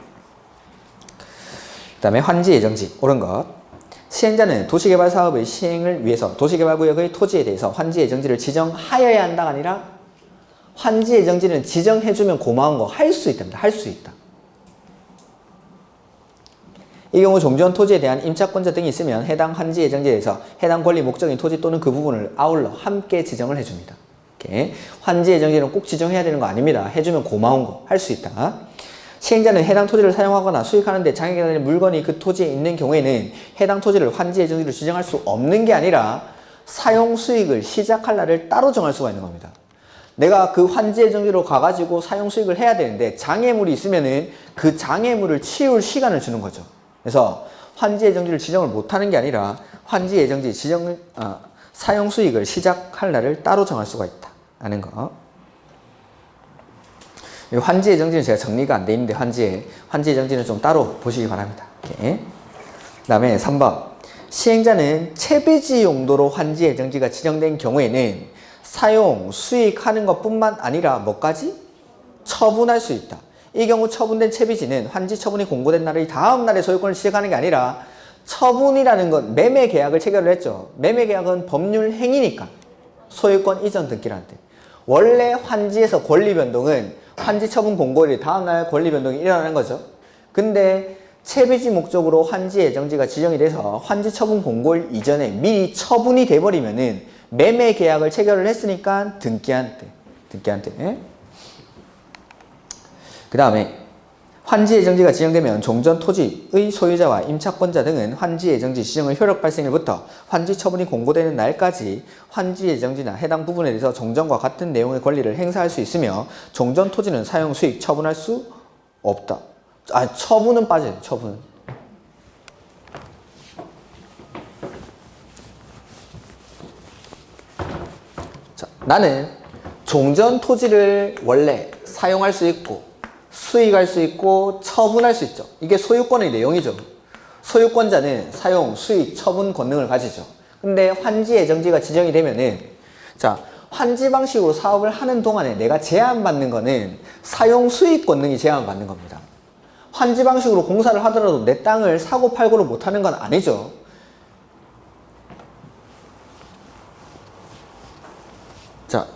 다음에 환지 예정지. 옳은 것. 시행자는 도시개발 사업의 시행을 위해서 도시개발구역의 토지에 대해서 환지 예정지를 지정하여야 한다가 아니라 환지 예정지는 지정해주면 고마운 거 할 수 있답니다. 할 수 있다. 이 경우 종전 토지에 대한 임차권자 등이 있으면 해당 환지 예정지에 대해서 해당 권리 목적인 토지 또는 그 부분을 아울러 함께 지정을 해줍니다. 이렇게. 환지 예정지는 꼭 지정해야 되는 거 아닙니다. 해주면 고마운 거 할 수 있다. 시행자는 해당 토지를 사용하거나 수익하는 데 장애가 되는 물건이 그 토지에 있는 경우에는 해당 토지를 환지 예정지로 지정할 수 없는 게 아니라 사용 수익을 시작할 날을 따로 정할 수가 있는 겁니다. 내가 그 환지 예정지로 가가지고 사용 수익을 해야 되는데 장애물이 있으면은 그 장애물을 치울 시간을 주는 거죠. 그래서 환지 예정지를 지정을 못하는 게 아니라 환지 예정지 사용 수익을 시작할 날을 따로 정할 수가 있다 라는 거. 환지 예정지는 제가 정리가 안 돼 있는데 환지 예정지는 좀 따로 보시기 바랍니다. 그 다음에 3번 시행자는 채비지 용도로 환지 예정지가 지정된 경우에는 사용, 수익하는 것뿐만 아니라 뭐까지? 처분할 수 있다. 이 경우 처분된 채비지는 환지 처분이 공고된 날의 다음 날에 소유권을 시작하는 게 아니라 처분이라는 건 매매 계약을 체결을 했죠. 매매 계약은 법률 행위니까 소유권 이전 등기라는 뜻. 원래 환지에서 권리 변동은 환지 처분 공고일 다음 날 권리 변동이 일어나는 거죠. 근데 채비지 목적으로 환지 예정지가 지정이 돼서 환지 처분 공고일 이전에 미리 처분이 돼버리면은 매매 계약을 체결을 했으니까 등기한 때. 그 다음에 환지 예정지가 지정되면 종전 토지의 소유자와 임차권자 등은 환지 예정지 지정의 효력 발생일부터 환지 처분이 공고되는 날까지 환지 예정지나 해당 부분에 대해서 종전과 같은 내용의 권리를 행사할 수 있으며 종전 토지는 사용 수익 처분할 수 없다. 처분은 빠져요. 처분은. 자, 나는 종전 토지를 원래 사용할 수 있고 수익할 수 있고 처분할 수 있죠. 이게 소유권의 내용이죠. 소유권자는 사용, 수익, 처분 권능을 가지죠. 근데 환지 예정지가 지정이 되면은 자, 환지 방식으로 사업을 하는 동안에 내가 제한받는 거는 사용, 수익 권능이 제한받는 겁니다. 환지 방식으로 공사를 하더라도 내 땅을 사고 팔고를 못하는 건 아니죠. 자,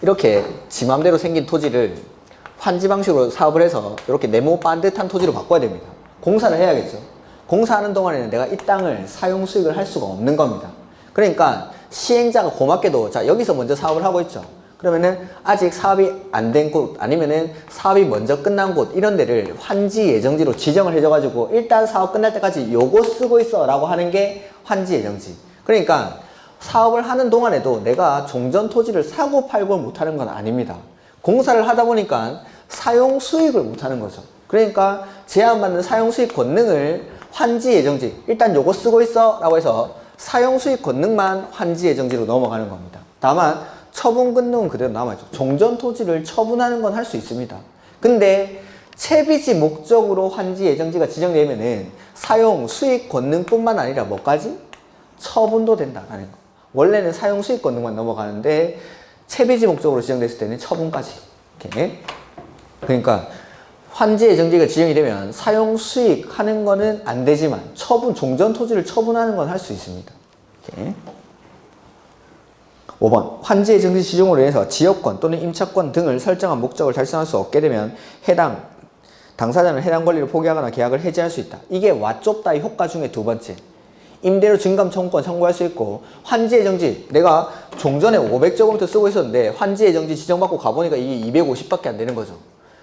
이렇게 지 맘대로 생긴 토지를 환지 방식으로 사업을 해서 이렇게 네모 반듯한 토지로 바꿔야 됩니다. 공사를 해야겠죠. 공사하는 동안에는 내가 이 땅을 사용 수익을 할 수가 없는 겁니다. 그러니까 시행자가 고맙게도 자, 여기서 먼저 사업을 하고 있죠. 그러면은 아직 사업이 안 된 곳 아니면은 사업이 먼저 끝난 곳 이런 데를 환지 예정지로 지정을 해줘가지고 일단 사업 끝날 때까지 요거 쓰고 있어 라고 하는 게 환지 예정지. 그러니까 사업을 하는 동안에도 내가 종전 토지를 사고 팔고 못하는 건 아닙니다. 공사를 하다 보니까 사용 수익을 못하는 거죠. 그러니까 제한받는 사용 수익 권능을 환지 예정지 일단 요거 쓰고 있어 라고 해서 사용 수익 권능만 환지 예정지로 넘어가는 겁니다. 다만 처분 권능은 그대로 남아있죠. 종전 토지를 처분하는 건 할 수 있습니다. 근데 채비지 목적으로 환지 예정지가 지정되면은 사용 수익 권능뿐만 아니라 뭐까지? 처분도 된다라는 거. 원래는 사용 수익 권능만 넘어가는데 채비지 목적으로 지정됐을 때는 처분까지. 이렇게. 그러니까 환지 예정지가 지정이 되면 사용 수익 하는 거는 안 되지만 처분, 종전 토지를 처분하는 건 할 수 있습니다. 이렇게. 5번 환지 예정지 지정으로 인해서 지역권 또는 임차권 등을 설정한 목적을 달성할 수 없게 되면 당사자는 해당 권리를 포기하거나 계약을 해지할 수 있다. 이게 왓좁다의 효과 중에 두 번째. 임대료 증감 청구권 청구할 수 있고 환지 예정지 내가 종전에 500제곱미터 쓰고 있었는데 환지 예정지 지정받고 가보니까 이게 250밖에 안 되는 거죠.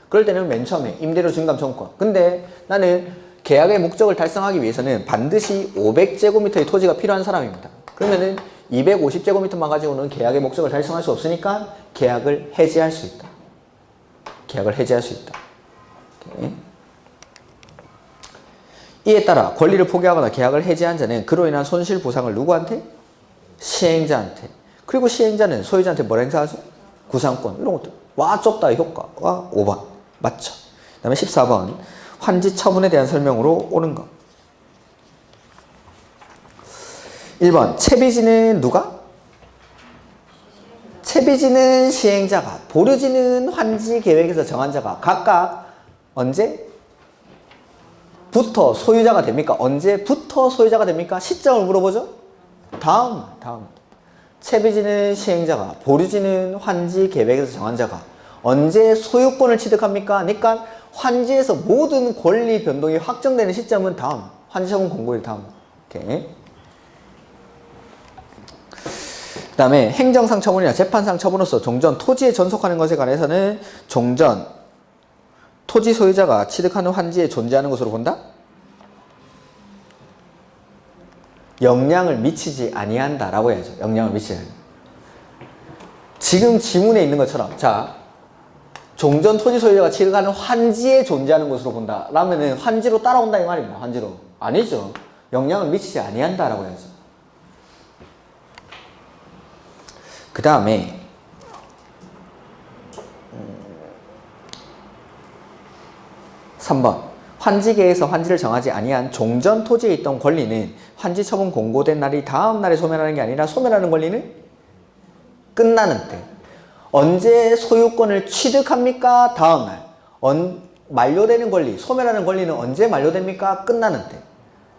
그럴 때는 맨 처음에 임대료 증감 청구권. 근데 나는 계약의 목적을 달성하기 위해서는 반드시 500제곱미터의 토지가 필요한 사람입니다. 그러면은 250제곱미터만 가지고는 계약의 목적을 달성할 수 없으니까 계약을 해지할 수 있다. 계약을 해지할 수 있다. 오케이. 이에 따라 권리를 포기하거나 계약을 해지한 자는 그로 인한 손실 보상을 누구한테? 시행자한테. 그리고 시행자는 소유자한테 뭘 행사하죠? 구상권. 이런 것들. 와 좁다의 효과가 5번. 맞죠? 그 다음에 14번. 환지 처분에 대한 설명으로 옳은 것. 1번. 채비지는 누가? 채비지는 시행자가, 보류지는 환지 계획에서 정한 자가 각각 언제? 부터 소유자가 됩니까? 언제부터 소유자가 됩니까? 시점을 물어보죠? 다음. 채비지는 시행자가, 보류지는 환지 계획에서 정한 자가 언제 소유권을 취득합니까? 그러니까 환지에서 모든 권리 변동이 확정되는 시점은 다음. 환지 처분 공고일 다음. 오케이. 그 다음에 행정상 처분이나 재판상 처분으로서 종전 토지에 전속하는 것에 관해서는 종전 토지 소유자가 취득하는 환지에 존재하는 것으로 본다? 영향을 미치지 아니한다 라고 해야죠. 영향을 미치지 아니한다. 지금 지문에 있는 것처럼 자 종전 토지 소유자가 취득하는 환지에 존재하는 것으로 본다 라면은 환지로 따라온다 이 말입니다. 환지로. 아니죠. 영향을 미치지 아니한다라고 해야죠. 그 다음에 3번 환지계에서 환지를 정하지 아니한 종전 토지에 있던 권리는 환지 처분 공고된 날이 다음 날에 소멸하는 게 아니라 소멸하는 권리는 끝나는 때. 언제 소유권을 취득합니까? 다음 날. 만료되는 권리, 소멸하는 권리는 언제 만료됩니까? 끝나는 때.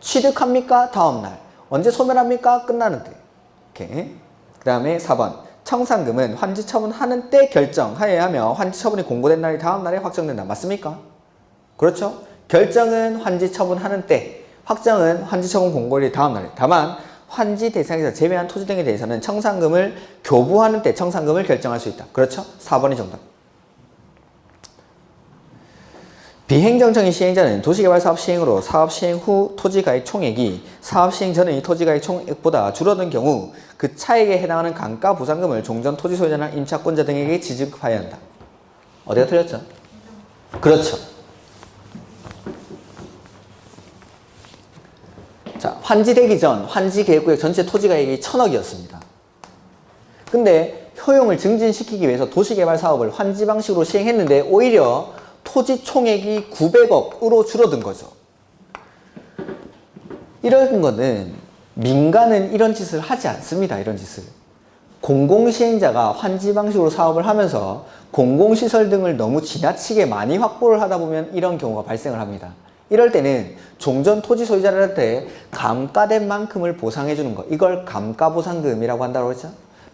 취득합니까? 다음 날. 언제 소멸합니까? 끝나는 때. 이렇게. 그 다음에 4번. 청산금은 환지 처분하는 때 결정하여야 하며 환지 처분이 공고된 날이 다음 날에 확정된다. 맞습니까? 그렇죠? 결정은 환지 처분하는 때, 확정은 환지 처분 공고일이 다음 날에. 다만 환지 대상에서 제외한 토지 등에 대해서는 청산금을 교부하는 때 청산금을 결정할 수 있다. 그렇죠? 4번이 정답. 비행정청의 시행자는 도시개발사업 시행으로 사업 시행 후 토지가액 총액이 사업 시행 전의 토지가액 총액보다 줄어든 경우 그 차액에 해당하는 감가보상금을 종전 토지 소유자나 임차권자 등에게 지급하여야 한다. 어디가 틀렸죠? 그렇죠. 자, 환지되기 전 환지계획구역 전체 토지가액이 1,000억이었습니다. 근데 효용을 증진시키기 위해서 도시개발사업을 환지 방식으로 시행했는데 오히려 토지 총액이 900억으로 줄어든 거죠. 이런 거는 민간은 이런 짓을 하지 않습니다. 이런 짓을. 공공시행자가 환지 방식으로 사업을 하면서 공공시설 등을 너무 지나치게 많이 확보를 하다 보면 이런 경우가 발생을 합니다. 이럴 때는 종전 토지 소유자들한테 감가된 만큼을 보상해 주는 거. 이걸 감가보상금이라고 한다고 그랬죠?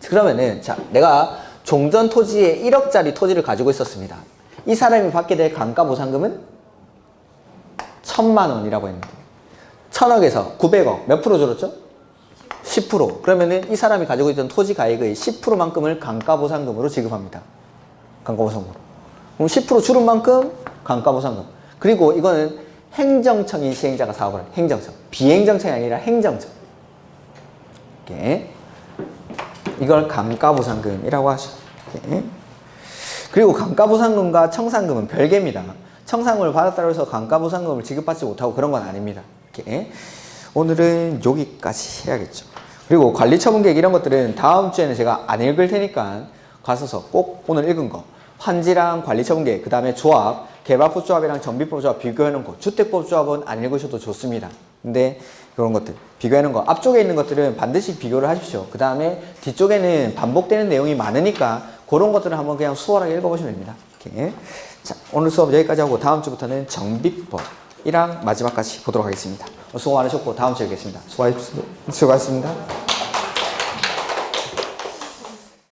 그러면은 자, 내가 종전 토지에 1억짜리 토지를 가지고 있었습니다. 이 사람이 받게 될 감가보상금은 1,000만 원이라고 했는데 1,000억에서 900억 몇 프로 줄었죠? 10%. 그러면은 이 사람이 가지고 있던 토지 가액의 10%만큼을 감가보상금으로 지급합니다. 감가보상금으로. 그럼 10% 줄은 만큼 감가보상금. 그리고 이거는 행정청이 시행자가 사업을 해요. 행정청. 비행정청이 아니라 행정청. 이렇게. 이걸 감가보상금이라고 하죠. 이렇게. 그리고 감가보상금과 청산금은 별개입니다. 청산금을 받았다고 해서 감가보상금을 지급받지 못하고 그런 건 아닙니다. 이렇게. 오늘은 여기까지 해야겠죠. 그리고 관리처분계획 이런 것들은 다음 주에는 제가 안 읽을 테니까 가서서 꼭 오늘 읽은 거 환지랑 관리처분계획, 그 다음에 조합, 개발법조합이랑 정비법조합 비교해놓은 거, 주택법조합은 안 읽으셔도 좋습니다. 근데 그런 것들 비교하는 거, 앞쪽에 있는 것들은 반드시 비교를 하십시오. 그 다음에 뒤쪽에는 반복되는 내용이 많으니까 그런 것들은 한번 그냥 수월하게 읽어보시면 됩니다. 이렇게. 자, 오늘 수업 여기까지 하고 다음 주부터는 정비법이랑 마지막까지 보도록 하겠습니다. 수고 많으셨고 다음 주에 뵙겠습니다. 수고하셨습니다.